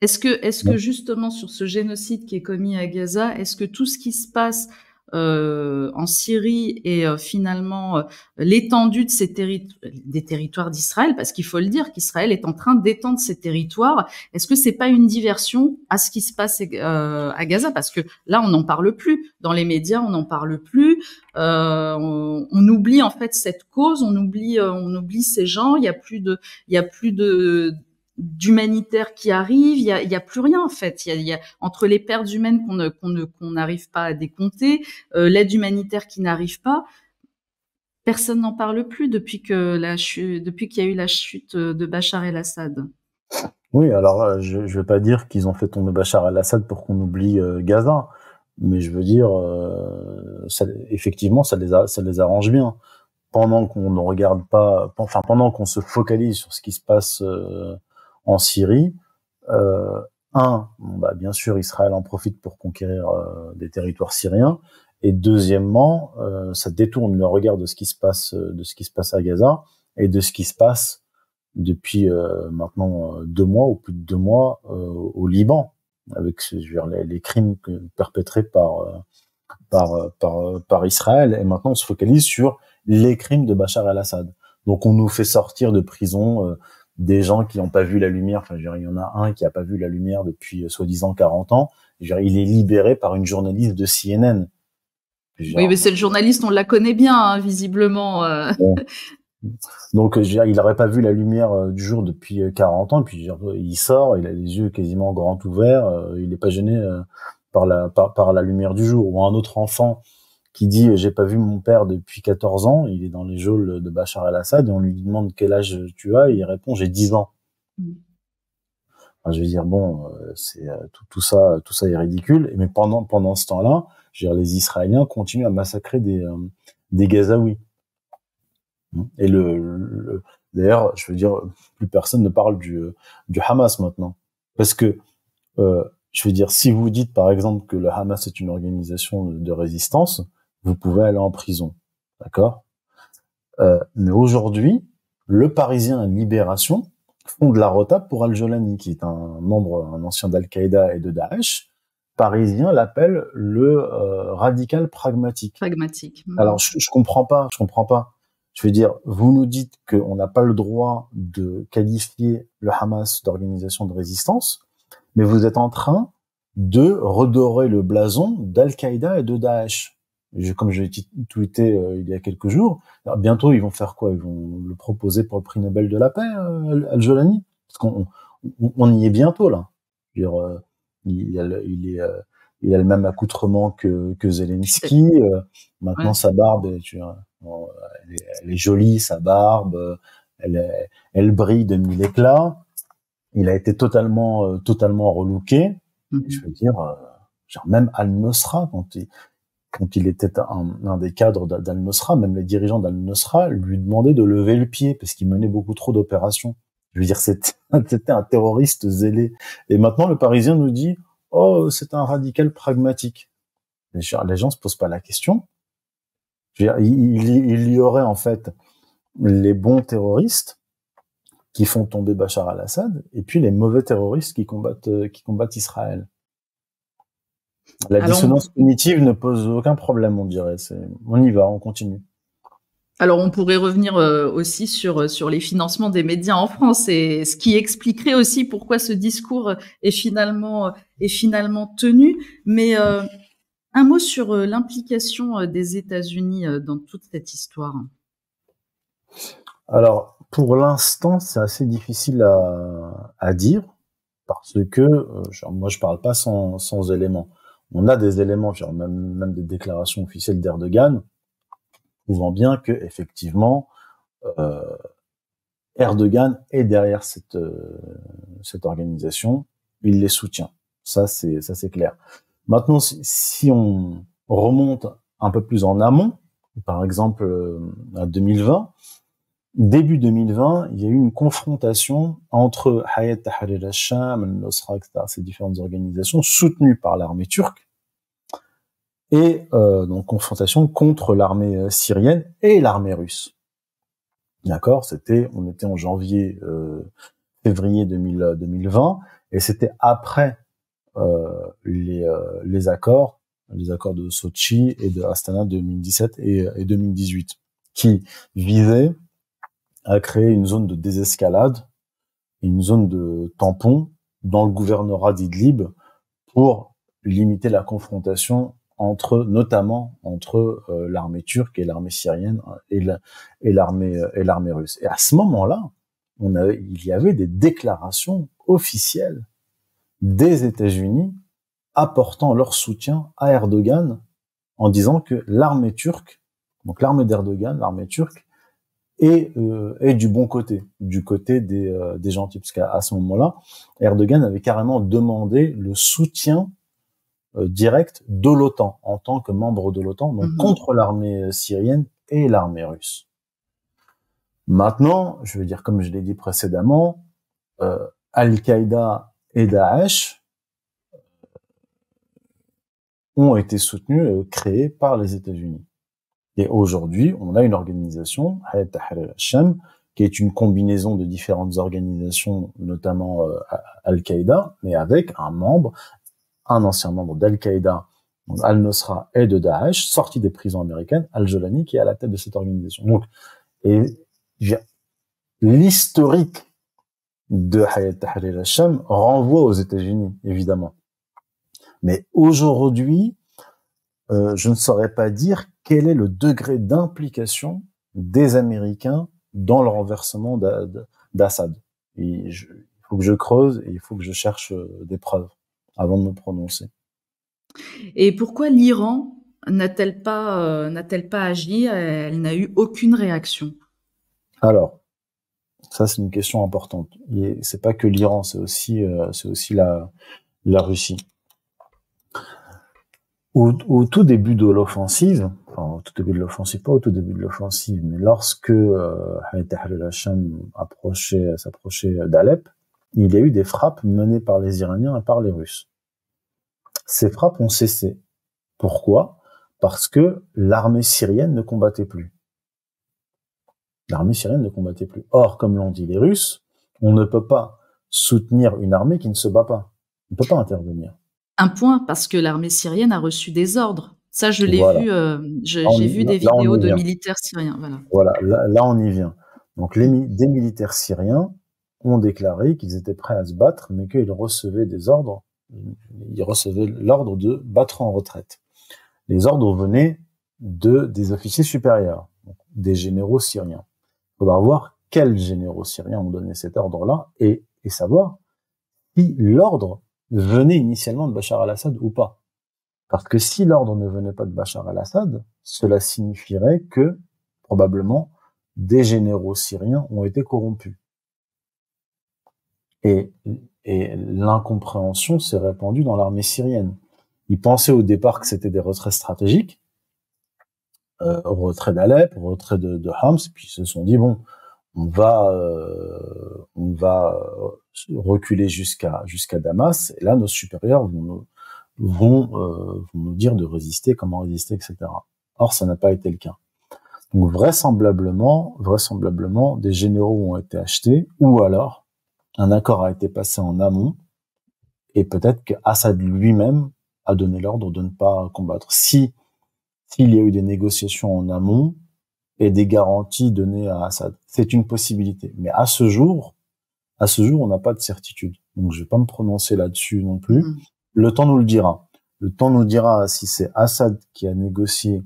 est-ce que justement sur ce génocide qui est commis à Gaza, est-ce que tout ce qui se passe en Syrie et finalement l'étendue de des territoires d'Israël, parce qu'il faut le dire qu'Israël est en train d'étendre ses territoires, est-ce que c'est pas une diversion à ce qui se passe à Gaza? Parce que là, on n'en parle plus. Dans les médias, on n'en parle plus. On oublie en fait cette cause, on oublie ces gens. Il y a plus d'humanitaire qui arrive, il y a plus rien en fait. Il y a entre les pertes humaines qu'on n'arrive pas à décompter, l'aide humanitaire qui n'arrive pas, personne n'en parle plus depuis qu'il y a eu la chute de Bachar el-Assad. Oui, alors je vais pas dire qu'ils ont fait tomber Bachar el-Assad pour qu'on oublie Gaza, mais je veux dire, effectivement, ça les arrange bien. Pendant qu'on ne regarde pas, pendant qu'on se focalise sur ce qui se passe en Syrie, bien sûr, Israël en profite pour conquérir des territoires syriens, et deuxièmement, ça détourne le regard de ce qui se passe à Gaza et de ce qui se passe depuis maintenant 2 mois ou plus de 2 mois au Liban, avec les crimes perpétrés par Israël. Et maintenant, on se focalise sur les crimes de Bachar el-Assad. Donc, on nous fait sortir de prison des gens qui n'ont pas vu la lumière. Enfin, il y en a un qui n'a pas vu la lumière depuis soi-disant 40 ans. Il est libéré par une journaliste de CNN. Oui, mais c'est le journaliste, on la connaît bien, hein, visiblement. Bon. Donc, il n'aurait pas vu la lumière du jour depuis 40 ans. Puis, il sort, il a les yeux quasiment grands ouverts. Il n'est pas gêné par la lumière du jour. Ou un autre enfant qui dit j'ai pas vu mon père depuis 14 ans, il est dans les geôles de Bachar el-Assad et on lui demande quel âge tu as et il répond j'ai 10 ans. Enfin, je veux dire bon, c'est tout ça est ridicule. Mais pendant ce temps-là, je veux dire, les Israéliens continuent à massacrer des Gazaouis. Et d'ailleurs, je veux dire, plus personne ne parle du Hamas maintenant, parce que je veux dire, si vous dites par exemple que le Hamas est une organisation de résistance, vous pouvez aller en prison, d'accord? Mais aujourd'hui, le Parisien et Libération font de la rota pour Al-Jolani, qui est un ancien d'Al-Qaïda et de Daesh. Parisien l'appelle le radical pragmatique. Pragmatique. Alors je comprends pas. Je veux dire, vous nous dites qu'on n'a pas le droit de qualifier le Hamas d'organisation de résistance, mais vous êtes en train de redorer le blason d'Al-Qaïda et de Daesh. Comme je l'ai tweeté il y a quelques jours, alors bientôt ils vont faire quoi? Ils vont le proposer pour le prix Nobel de la paix, Al-Jolani? Parce qu'on y est bientôt là. Je veux dire, il a le même accoutrement que Zelensky. Maintenant sa barbe, elle est jolie, sa barbe, elle brille de mille éclats. Il a été totalement relooké. Je veux dire, genre même Al-Nosra, quand il était un des cadres d'Al-Nosra, même les dirigeants d'Al-Nosra lui demandaient de lever le pied parce qu'il menait beaucoup trop d'opérations. Je veux dire, c'était un terroriste zélé. Et maintenant, le Parisien nous dit, oh, c'est un radical pragmatique. Les gens se posent pas la question. Je veux dire, il y aurait en fait les bons terroristes qui font tomber Bachar al-Assad, et puis les mauvais terroristes qui combattent Israël. La dissonance cognitive ne pose aucun problème, on dirait. On y va, on continue. Alors, on pourrait revenir aussi sur les financements des médias en France, et ce qui expliquerait aussi pourquoi ce discours est finalement tenu. Mais un mot sur l'implication des États-Unis dans toute cette histoire. Alors, pour l'instant, c'est assez difficile à dire, parce que moi, je parle pas sans éléments. On a des éléments, genre même des déclarations officielles d'Erdogan, prouvant bien que effectivement Erdogan est derrière cette organisation, il les soutient. Ça c'est clair. Maintenant, si on remonte un peu plus en amont, par exemple à 2020, début 2020, il y a eu une confrontation entre Hayat Tahrir al-Sham, al-Nosra, etc., ces différentes organisations soutenues par l'armée turque, et donc confrontation contre l'armée syrienne et l'armée russe. D'accord, on était en février 2020, et c'était après les accords de Sochi et de Astana 2017 et 2018, qui visaient à créer une zone de désescalade, une zone de tampon dans le gouvernorat d'Idlib pour limiter la confrontation notamment entre l'armée turque et l'armée syrienne et l'armée russe. Et à ce moment-là, il y avait des déclarations officielles des États-Unis apportant leur soutien à Erdogan en disant que l'armée turque, donc l'armée d'Erdogan, l'armée turque, est du bon côté, du côté des gentils, parce qu'à ce moment-là, Erdogan avait carrément demandé le soutien direct de l'OTAN en tant que membre de l'OTAN, donc contre l'armée syrienne et l'armée russe. Maintenant, je veux dire, comme je l'ai dit précédemment, Al-Qaïda et Daesh ont été soutenus, créés par les États-Unis. Et aujourd'hui, on a une organisation, Hayat Tahrir al-Sham, qui est une combinaison de différentes organisations, notamment Al-Qaïda, mais avec un ancien membre d'Al-Qaïda, Al-Nosra et de Daesh, sorti des prisons américaines, Al-Jolani, qui est à la tête de cette organisation. Donc, et l'historique de Hayat Tahrir al-Sham renvoie aux États-Unis, évidemment. Mais aujourd'hui, je ne saurais pas dire quel est le degré d'implication des Américains dans le renversement d'Assad. Il faut que je creuse et il faut que je cherche des preuves avant de me prononcer. Et pourquoi l'Iran n'a-t-elle pas agi? Elle n'a eu aucune réaction. Alors, ça c'est une question importante. C'est pas que l'Iran, c'est aussi la Russie. Au tout début de l'offensive, enfin au tout début de l'offensive, pas au tout début de l'offensive, mais lorsque Hayat Tahrir al-Sham s'approchait d'Alep, il y a eu des frappes menées par les Iraniens et par les Russes. Ces frappes ont cessé. Pourquoi? Parce que l'armée syrienne ne combattait plus. L'armée syrienne ne combattait plus. Or, comme l'ont dit les Russes, on ne peut pas soutenir une armée qui ne se bat pas. On ne peut pas intervenir. Un point, parce que l'armée syrienne a reçu des ordres. Ça, je l'ai Voilà. vu, j'ai vu des vidéos de militaires syriens. Voilà, là on y vient. Donc des militaires syriens ont déclaré qu'ils étaient prêts à se battre, mais qu'ils recevaient des ordres. Ils recevaient l'ordre de battre en retraite. Les ordres venaient des officiers supérieurs, donc des généraux syriens. Il faudra voir quels généraux syriens ont donné cet ordre-là et savoir si l'ordre venait initialement de Bachar al-Assad ou pas. Parce que si l'ordre ne venait pas de Bachar al-Assad, cela signifierait que, probablement, des généraux syriens ont été corrompus. Et l'incompréhension s'est répandue dans l'armée syrienne. Ils pensaient au départ que c'était des retraits stratégiques, retrait d'Alep, retrait de Homs, puis ils se sont dit, bon, on va reculer jusqu'à Damas, et là, nos supérieurs vont nous dire de résister, comment résister, etc. Or, ça n'a pas été le cas. Donc, vraisemblablement, des généraux ont été achetés, ou alors, un accord a été passé en amont, et peut-être qu'Assad lui-même a donné l'ordre de ne pas combattre. S'il y a eu des négociations en amont, et des garanties données à Assad. C'est une possibilité. Mais à ce jour, on n'a pas de certitude. Donc, je vais pas me prononcer là-dessus non plus. Le temps nous le dira. Le temps nous dira si c'est Assad qui a négocié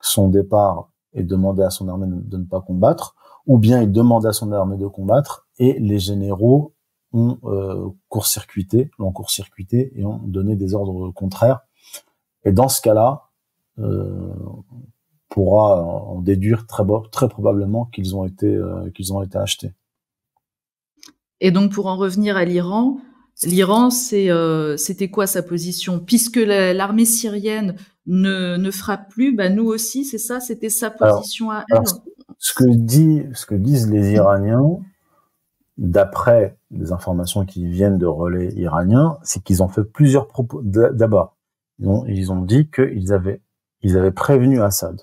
son départ et demandé à son armée de ne pas combattre, ou bien il demande à son armée de combattre et les généraux l'ont court-circuité et ont donné des ordres contraires. Et dans ce cas-là, pourra en déduire très probablement qu'ils ont été achetés. Et donc, pour en revenir à l'Iran, c'était quoi sa position? Puisque l'armée syrienne ne frappe plus, bah nous aussi, c'est ça, c'était sa position à elle. Ce que disent les Iraniens, d'après des informations qui viennent de relais iraniens, c'est qu'ils ont fait plusieurs propos. D'abord, ils ont dit qu'ils avaient prévenu Assad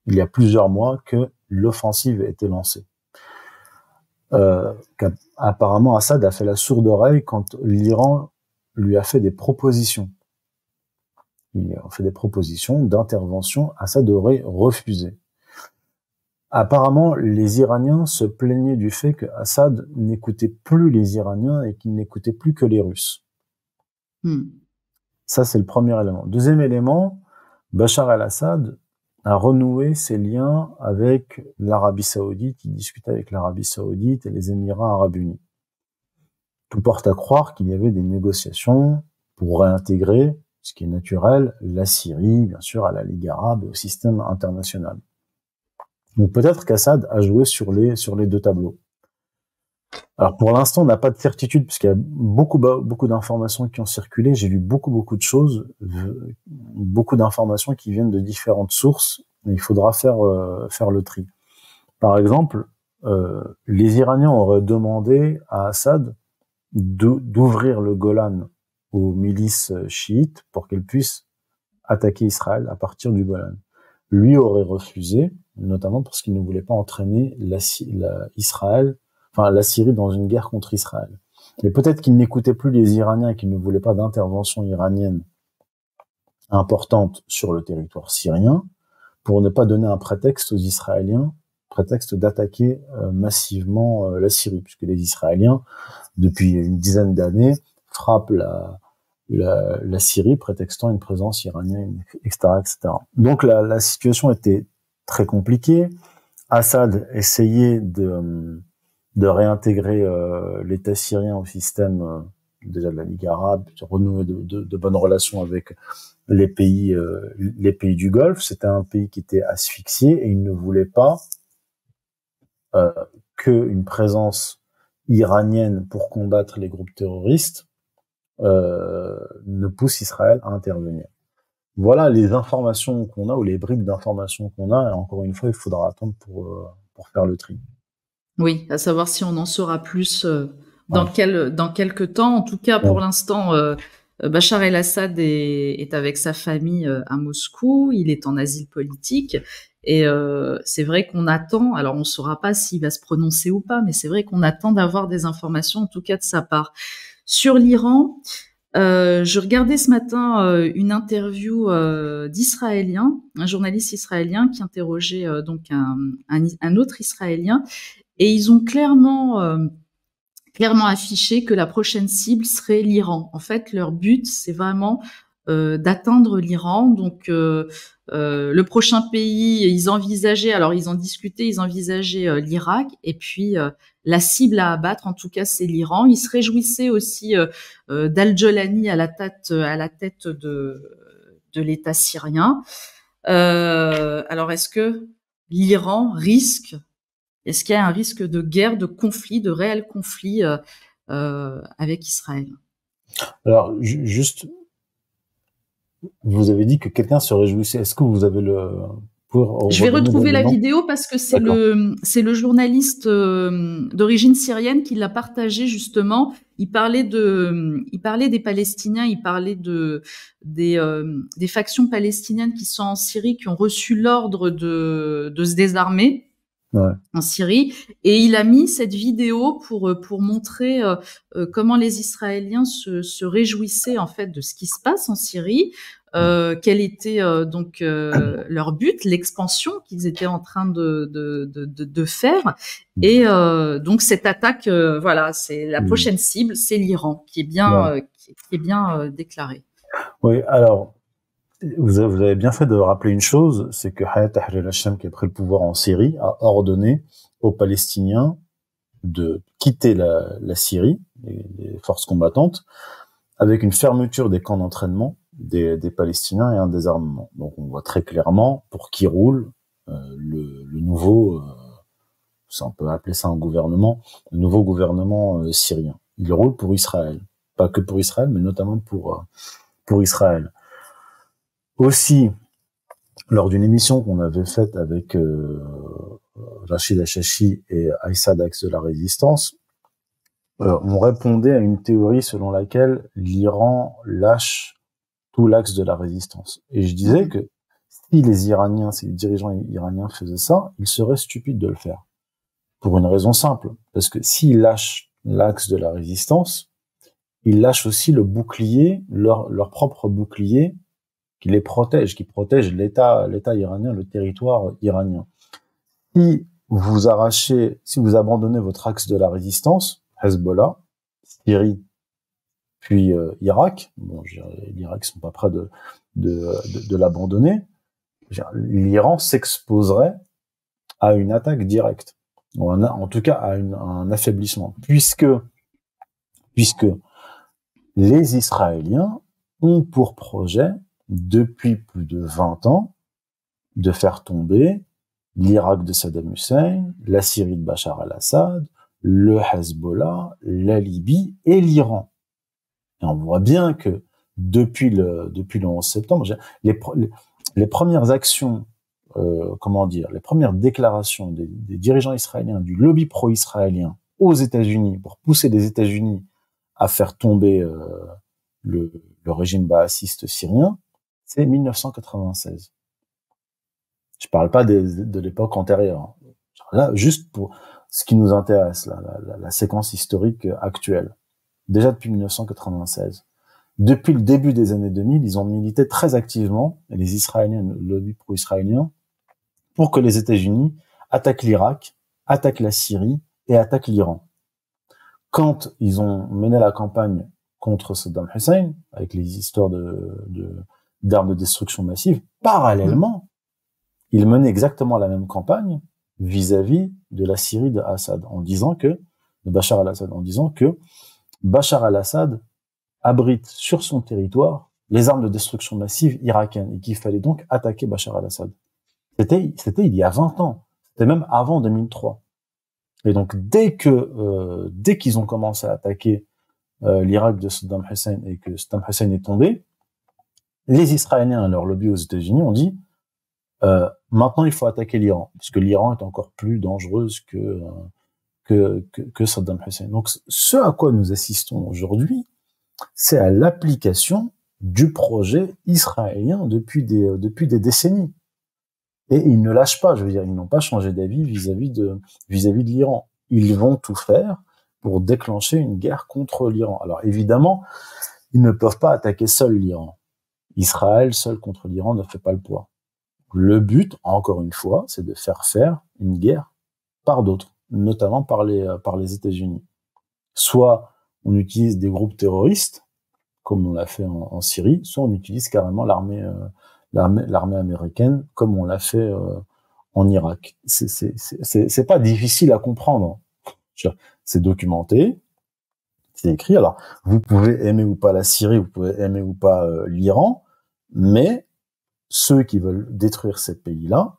il y a plusieurs mois que l'offensive était lancée. Apparemment, Assad a fait la sourde oreille quand l'Iran lui a fait des propositions. Il a fait des propositions d'intervention. Assad aurait refusé. Apparemment, les Iraniens se plaignaient du fait que Assad n'écoutait plus les Iraniens et qu'il n'écoutait plus que les Russes. Ça, c'est le premier élément. Deuxième élément, Bachar al-Assad a renoué ses liens avec l'Arabie Saoudite, il discutait avec l'Arabie Saoudite et les Émirats Arabes Unis. Tout porte à croire qu'il y avait des négociations pour réintégrer, ce qui est naturel, la Syrie, bien sûr, à la Ligue arabe et au système international. Donc peut-être qu'Assad a joué sur les deux tableaux. Alors pour l'instant, on n'a pas de certitude puisqu'il y a beaucoup d'informations qui ont circulé. J'ai lu beaucoup de choses, beaucoup d'informations qui viennent de différentes sources. Et il faudra faire le tri. Par exemple, les Iraniens auraient demandé à Assad d'ouvrir le Golan aux milices chiites pour qu'elles puissent attaquer Israël à partir du Golan. Lui aurait refusé, notamment parce qu'il ne voulait pas entraîner la Syrie dans une guerre contre Israël. Et peut-être qu'il n'écoutait plus les Iraniens et qu'il ne voulait pas d'intervention iranienne importante sur le territoire syrien pour ne pas donner un prétexte aux Israéliens, prétexte d'attaquer massivement la Syrie, puisque les Israéliens, depuis une dizaine d'années, frappent la Syrie, prétextant une présence iranienne, etc., etc. Donc la situation était très compliquée. Assad essayait de réintégrer l'État syrien au système déjà de la Ligue arabe, de renouer de bonnes relations avec les pays du Golfe. C'était un pays qui était asphyxié et il ne voulait pas qu'une présence iranienne pour combattre les groupes terroristes ne pousse Israël à intervenir. Voilà les informations qu'on a, ou les bribes d'informations qu'on a, et encore une fois, il faudra attendre pour faire le tri. Oui, à savoir si on en saura plus dans quelques temps. En tout cas, pour l'instant, Bachar el-Assad est avec sa famille à Moscou. Il est en asile politique. Et c'est vrai qu'on attend, alors on ne saura pas s'il va se prononcer ou pas, mais c'est vrai qu'on attend d'avoir des informations, en tout cas de sa part. Sur l'Iran, je regardais ce matin une interview d'Israélien, un journaliste israélien qui interrogeait donc un autre Israélien, et ils ont clairement affiché que la prochaine cible serait l'Iran. En fait, leur but, c'est vraiment d'atteindre l'Iran. Donc, le prochain pays, ils envisageaient l'Irak, et puis la cible à abattre, en tout cas, c'est l'Iran. Ils se réjouissaient aussi d'Al-Jolani à la tête de l'État syrien. Alors, est-ce qu'il y a un risque de guerre, de conflit, de réel conflit avec Israël? Alors, juste, vous avez dit que quelqu'un se réjouissait. Est-ce que vous avez Je vais retrouver la vidéo parce que c'est le journaliste d'origine syrienne qui l'a partagé justement. Il parlait des Palestiniens, il parlait des factions palestiniennes qui sont en Syrie, qui ont reçu l'ordre de se désarmer. Ouais. En Syrie, et il a mis cette vidéo pour montrer comment les Israéliens se réjouissaient en fait de ce qui se passe en Syrie, quel était donc leur but, l'expansion qu'ils étaient en train de faire, et donc cette attaque, voilà, c'est la prochaine cible, c'est l'Iran qui est bien déclarée. Oui, alors. Vous avez bien fait de rappeler une chose, c'est que Hayat Tahrir al-Sham, qui a pris le pouvoir en Syrie, a ordonné aux Palestiniens de quitter la Syrie, les forces combattantes, avec une fermeture des camps d'entraînement des Palestiniens et un désarmement. Donc on voit très clairement pour qui roule le nouveau, on peut appeler ça un gouvernement, le nouveau gouvernement syrien. Il roule pour Israël, pas que pour Israël, mais notamment pour Israël. Aussi, lors d'une émission qu'on avait faite avec Rachid Achachi et Aïssa d'Axe de la Résistance, on répondait à une théorie selon laquelle l'Iran lâche tout l'axe de la résistance. Et je disais que si les dirigeants iraniens faisaient ça, ils seraient stupides de le faire. Pour une raison simple. Parce que s'ils lâchent l'axe de la résistance, ils lâchent aussi le bouclier, leur propre bouclier, qui les protège, qui protège l'État iranien, le territoire iranien. Si vous abandonnez votre axe de la résistance, Hezbollah, Syrie, puis Irak, bon, l'Irak sont pas prêts de l'abandonner, l'Iran s'exposerait à une attaque directe, ou en tout cas à un affaiblissement, puisque les Israéliens ont pour projet depuis plus de 20 ans, de faire tomber l'Irak de Saddam Hussein, la Syrie de Bachar al-Assad, le Hezbollah, la Libye et l'Iran. Et on voit bien que depuis le 11 septembre, les premières actions, les premières déclarations des dirigeants israéliens, du lobby pro-israélien aux États-Unis, pour pousser les États-Unis à faire tomber le régime baassiste syrien, c'est 1996. Je parle pas de l'époque antérieure. Là, juste pour ce qui nous intéresse, la séquence historique actuelle. Déjà depuis 1996. Depuis le début des années 2000, ils ont milité très activement, les Israéliens, le lobby pro-israélien, pour que les États-Unis attaquent l'Irak, attaquent la Syrie et attaquent l'Iran. Quand ils ont mené la campagne contre Saddam Hussein, avec les histoires d'armes de destruction massive, parallèlement, ils menaient exactement la même campagne vis-à-vis de la Syrie de Assad, de Bachar al-Assad, en disant que Bachar al-Assad abrite sur son territoire les armes de destruction massive irakiennes et qu'il fallait donc attaquer Bachar al-Assad. C'était il y a 20 ans. C'était même avant 2003. Et donc, dès qu'ils ont commencé à attaquer l'Irak de Saddam Hussein et que Saddam Hussein est tombé, les Israéliens et leur lobby aux États-Unis ont dit maintenant il faut attaquer l'Iran, puisque l'Iran est encore plus dangereuse que Saddam Hussein. Donc, ce à quoi nous assistons aujourd'hui, c'est à l'application du projet israélien depuis des décennies. Et ils ne lâchent pas, je veux dire, ils n'ont pas changé d'avis vis-à-vis de l'Iran. Ils vont tout faire pour déclencher une guerre contre l'Iran. Alors évidemment, ils ne peuvent pas attaquer seul l'Iran. Israël seul contre l'Iran ne fait pas le poids. Le but, encore une fois, c'est de faire une guerre par d'autres, notamment par les États-Unis. Soit on utilise des groupes terroristes, comme on l'a fait en Syrie, soit on utilise carrément l'armée américaine, comme on l'a fait en Irak. C'est pas difficile à comprendre. C'est documenté, c'est écrit. Alors, vous pouvez aimer ou pas la Syrie, vous pouvez aimer ou pas l'Iran, mais ceux qui veulent détruire ces pays-là,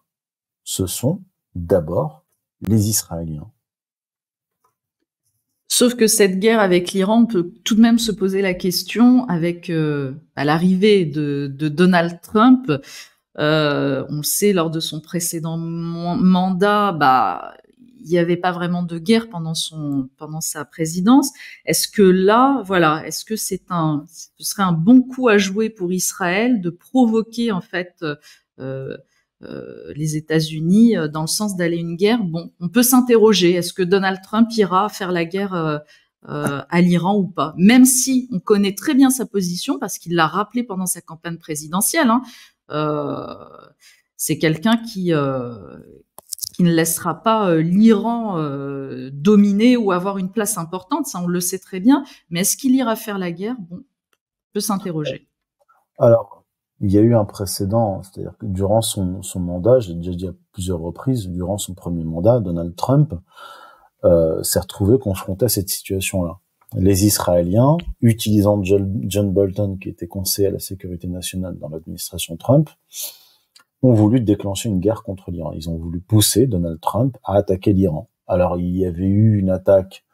ce sont d'abord les Israéliens. Sauf que cette guerre avec l'Iran, on peut tout de même se poser la question avec à l'arrivée de Donald Trump. On le sait, lors de son précédent mandat, il n'y avait pas vraiment de guerre pendant sa présidence. Est-ce que là, voilà, est-ce que ce serait un bon coup à jouer pour Israël de provoquer en fait les États-Unis dans le sens d'aller une guerre? Bon, on peut s'interroger. Est-ce que Donald Trump ira faire la guerre à l'Iran ou pas? Même si on connaît très bien sa position parce qu'il l'a rappelé pendant sa campagne présidentielle. C'est quelqu'un qui ne laissera pas l'Iran dominer ou avoir une place importante, ça on le sait très bien, mais est-ce qu'il ira faire la guerre? Bon, on peut s'interroger. Alors, il y a eu un précédent, c'est-à-dire que durant son mandat, j'ai déjà dit à plusieurs reprises, durant son premier mandat, Donald Trump s'est retrouvé confronté à cette situation-là. Les Israéliens, utilisant John Bolton, qui était conseiller à la sécurité nationale dans l'administration Trump, ont voulu déclencher une guerre contre l'Iran. Ils ont voulu pousser Donald Trump à attaquer l'Iran. Alors, il y avait eu une attaque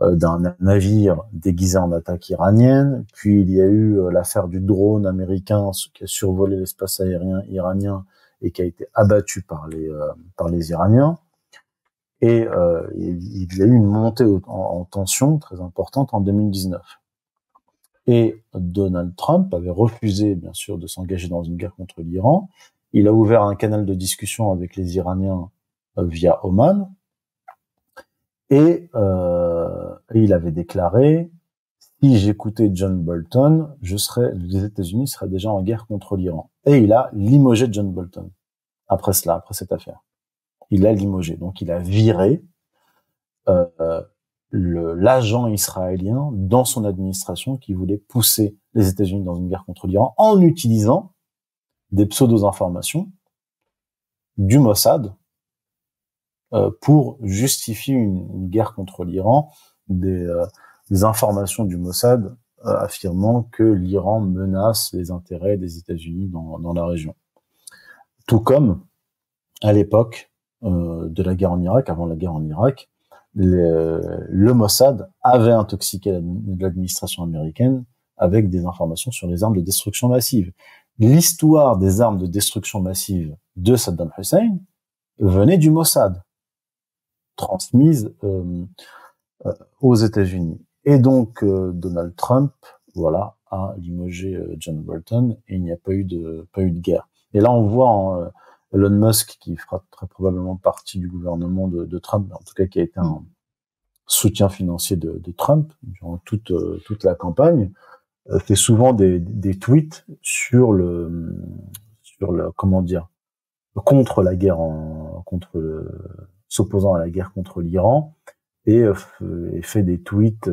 d'un navire déguisé en attaque iranienne, puis il y a eu l'affaire du drone américain qui a survolé l'espace aérien iranien et qui a été abattu par les Iraniens. Et il y a eu une montée en tension très importante en 2019. Et Donald Trump avait refusé, bien sûr, de s'engager dans une guerre contre l'Iran. Il a ouvert un canal de discussion avec les Iraniens via Oman. Et il avait déclaré, si j'écoutais John Bolton, les États-Unis seraient déjà en guerre contre l'Iran. Et il a limogé John Bolton après cette affaire. Il l'a limogé. Donc, il a viré l'agent israélien dans son administration qui voulait pousser les États-Unis dans une guerre contre l'Iran en utilisant des pseudo-informations du Mossad pour justifier une guerre contre l'Iran, des informations du Mossad affirmant que l'Iran menace les intérêts des États-Unis dans la région. Tout comme, à l'époque de la guerre en Irak, avant la guerre en Irak, le Mossad avait intoxiqué l'administration américaine avec des informations sur les armes de destruction massive. L'histoire des armes de destruction massive de Saddam Hussein venait du Mossad, transmise aux États-Unis. Et donc Donald Trump, voilà, a limogé John Bolton et il n'y a pas eu de guerre. Et là on voit Elon Musk, qui fera très probablement partie du gouvernement de Trump, en tout cas qui a été un soutien financier de Trump durant toute la campagne, fait souvent des tweets sur le comment dire, contre la guerre s'opposant à la guerre contre l'Iran et fait des tweets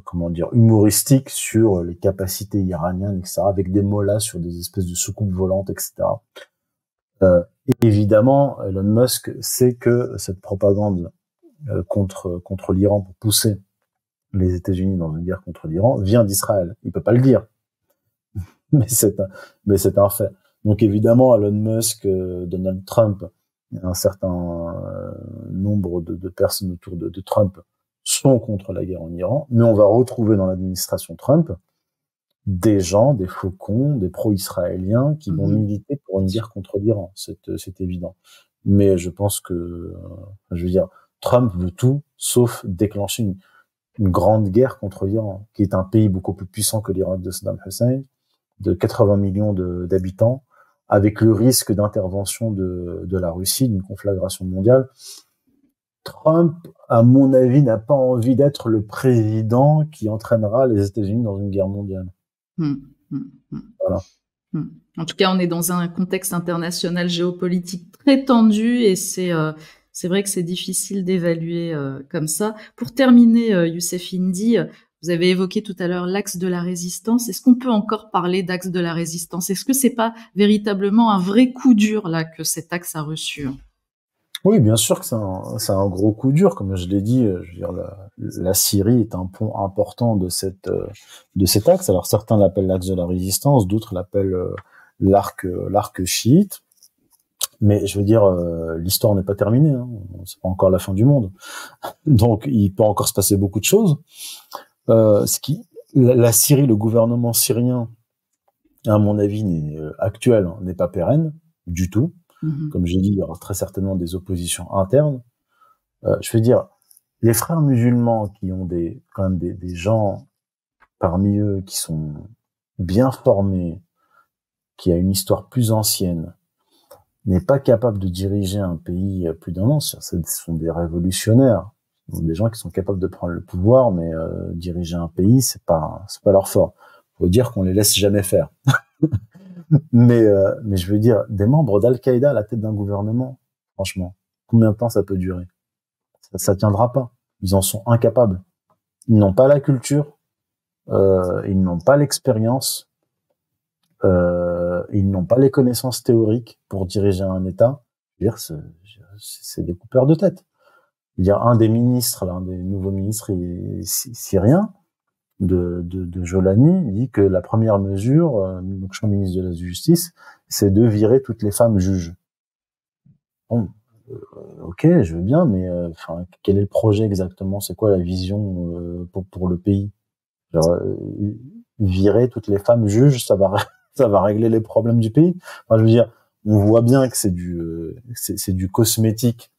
comment dire, humoristiques sur les capacités iraniennes, etc., avec des mollahs sur des espèces de soucoupes volantes, etc. Et évidemment, Elon Musk sait que cette propagande contre l'Iran pour pousser les États-Unis dans une guerre contre l'Iran vient d'Israël. Il peut pas le dire, mais c'est un fait. Donc évidemment, Elon Musk, Donald Trump, un certain nombre de personnes autour de Trump sont contre la guerre en Iran, mais on va retrouver dans l'administration Trump des gens, des faucons, des pro-israéliens qui vont militer pour une guerre contre l'Iran. C'est évident. Mais je pense que, je veux dire, Trump veut tout sauf déclencher une grande guerre contre l'Iran, qui est un pays beaucoup plus puissant que l'Irak de Saddam Hussein, de 80 millions d'habitants, avec le risque d'intervention de la Russie, d'une conflagration mondiale. Trump, à mon avis, n'a pas envie d'être le président qui entraînera les États-Unis dans une guerre mondiale. Voilà. En tout cas, on est dans un contexte international géopolitique très tendu et c'est vrai que c'est difficile d'évaluer comme ça. Pour terminer, Youssef Indy, vous avez évoqué tout à l'heure l'axe de la résistance. Est-ce qu'on peut encore parler d'axe de la résistance? Est-ce que c'est pas véritablement un vrai coup dur là que cet axe a reçu? Oui, bien sûr que c'est un gros coup dur, comme je l'ai dit. Je veux dire, la Syrie est un pont important de cet axe. Alors certains l'appellent l'axe de la résistance, d'autres l'appellent l'arc chiite. Mais je veux dire, l'histoire n'est pas terminée. Hein. C'est pas encore la fin du monde. Donc il peut encore se passer beaucoup de choses. La Syrie, le gouvernement syrien, à mon avis, actuel, n'est pas pérenne du tout. Comme j'ai dit, il y aura très certainement des oppositions internes. Je veux dire, les frères musulmans qui ont quand même des gens parmi eux qui sont bien formés, qui a une histoire plus ancienne, n'est pas capable de diriger un pays plus d'un an. Ce sont des révolutionnaires, des gens qui sont capables de prendre le pouvoir, mais diriger un pays, c'est pas leur fort. Faut dire qu'on les laisse jamais faire. Mais je veux dire, des membres d'Al-Qaïda à la tête d'un gouvernement, franchement, combien de temps ça peut durer? Ça tiendra pas. Ils en sont incapables. Ils n'ont pas la culture, ils n'ont pas l'expérience, ils n'ont pas les connaissances théoriques pour diriger un État. Je veux dire, c'est des coupeurs de tête. Je veux dire, un des nouveaux ministres syriens, de Jolani, dit que la première mesure, donc je suis ministre de la Justice, c'est de virer toutes les femmes juges. Bon, ok, je veux bien, mais quel est le projet exactement? C'est quoi la vision pour le pays? Genre, virer toutes les femmes juges, ça va régler les problèmes du pays? Enfin, je veux dire, on voit bien que c'est du cosmétique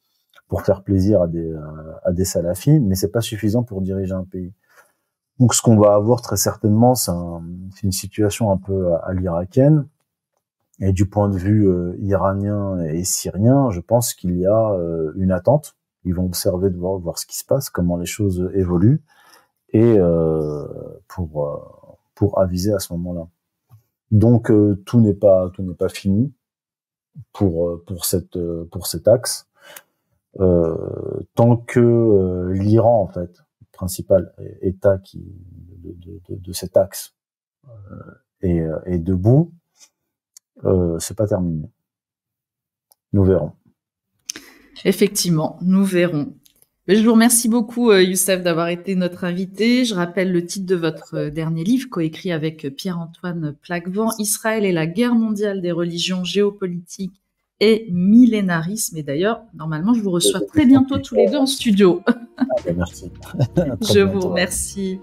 pour faire plaisir à des salafis, mais c'est pas suffisant pour diriger un pays. Donc, ce qu'on va avoir très certainement, c'est une situation un peu à l'irakienne. Et du point de vue iranien et syrien, je pense qu'il y a une attente. Ils vont observer de voir ce qui se passe, comment les choses évoluent, et pour aviser à ce moment-là. Donc, tout n'est pas fini pour cet axe. Tant que l'Iran, en fait, principal État de cet axe est debout, c'est pas terminé. Nous verrons. Effectivement, nous verrons. Je vous remercie beaucoup, Youssef, d'avoir été notre invité. Je rappelle le titre de votre dernier livre, coécrit avec Pierre-Antoine Plaquevent, Israël et la guerre mondiale des religions, géopolitique et millénarisme. Et d'ailleurs, normalement, je vous reçois très bientôt tous les deux en studio. Merci. Je vous remercie.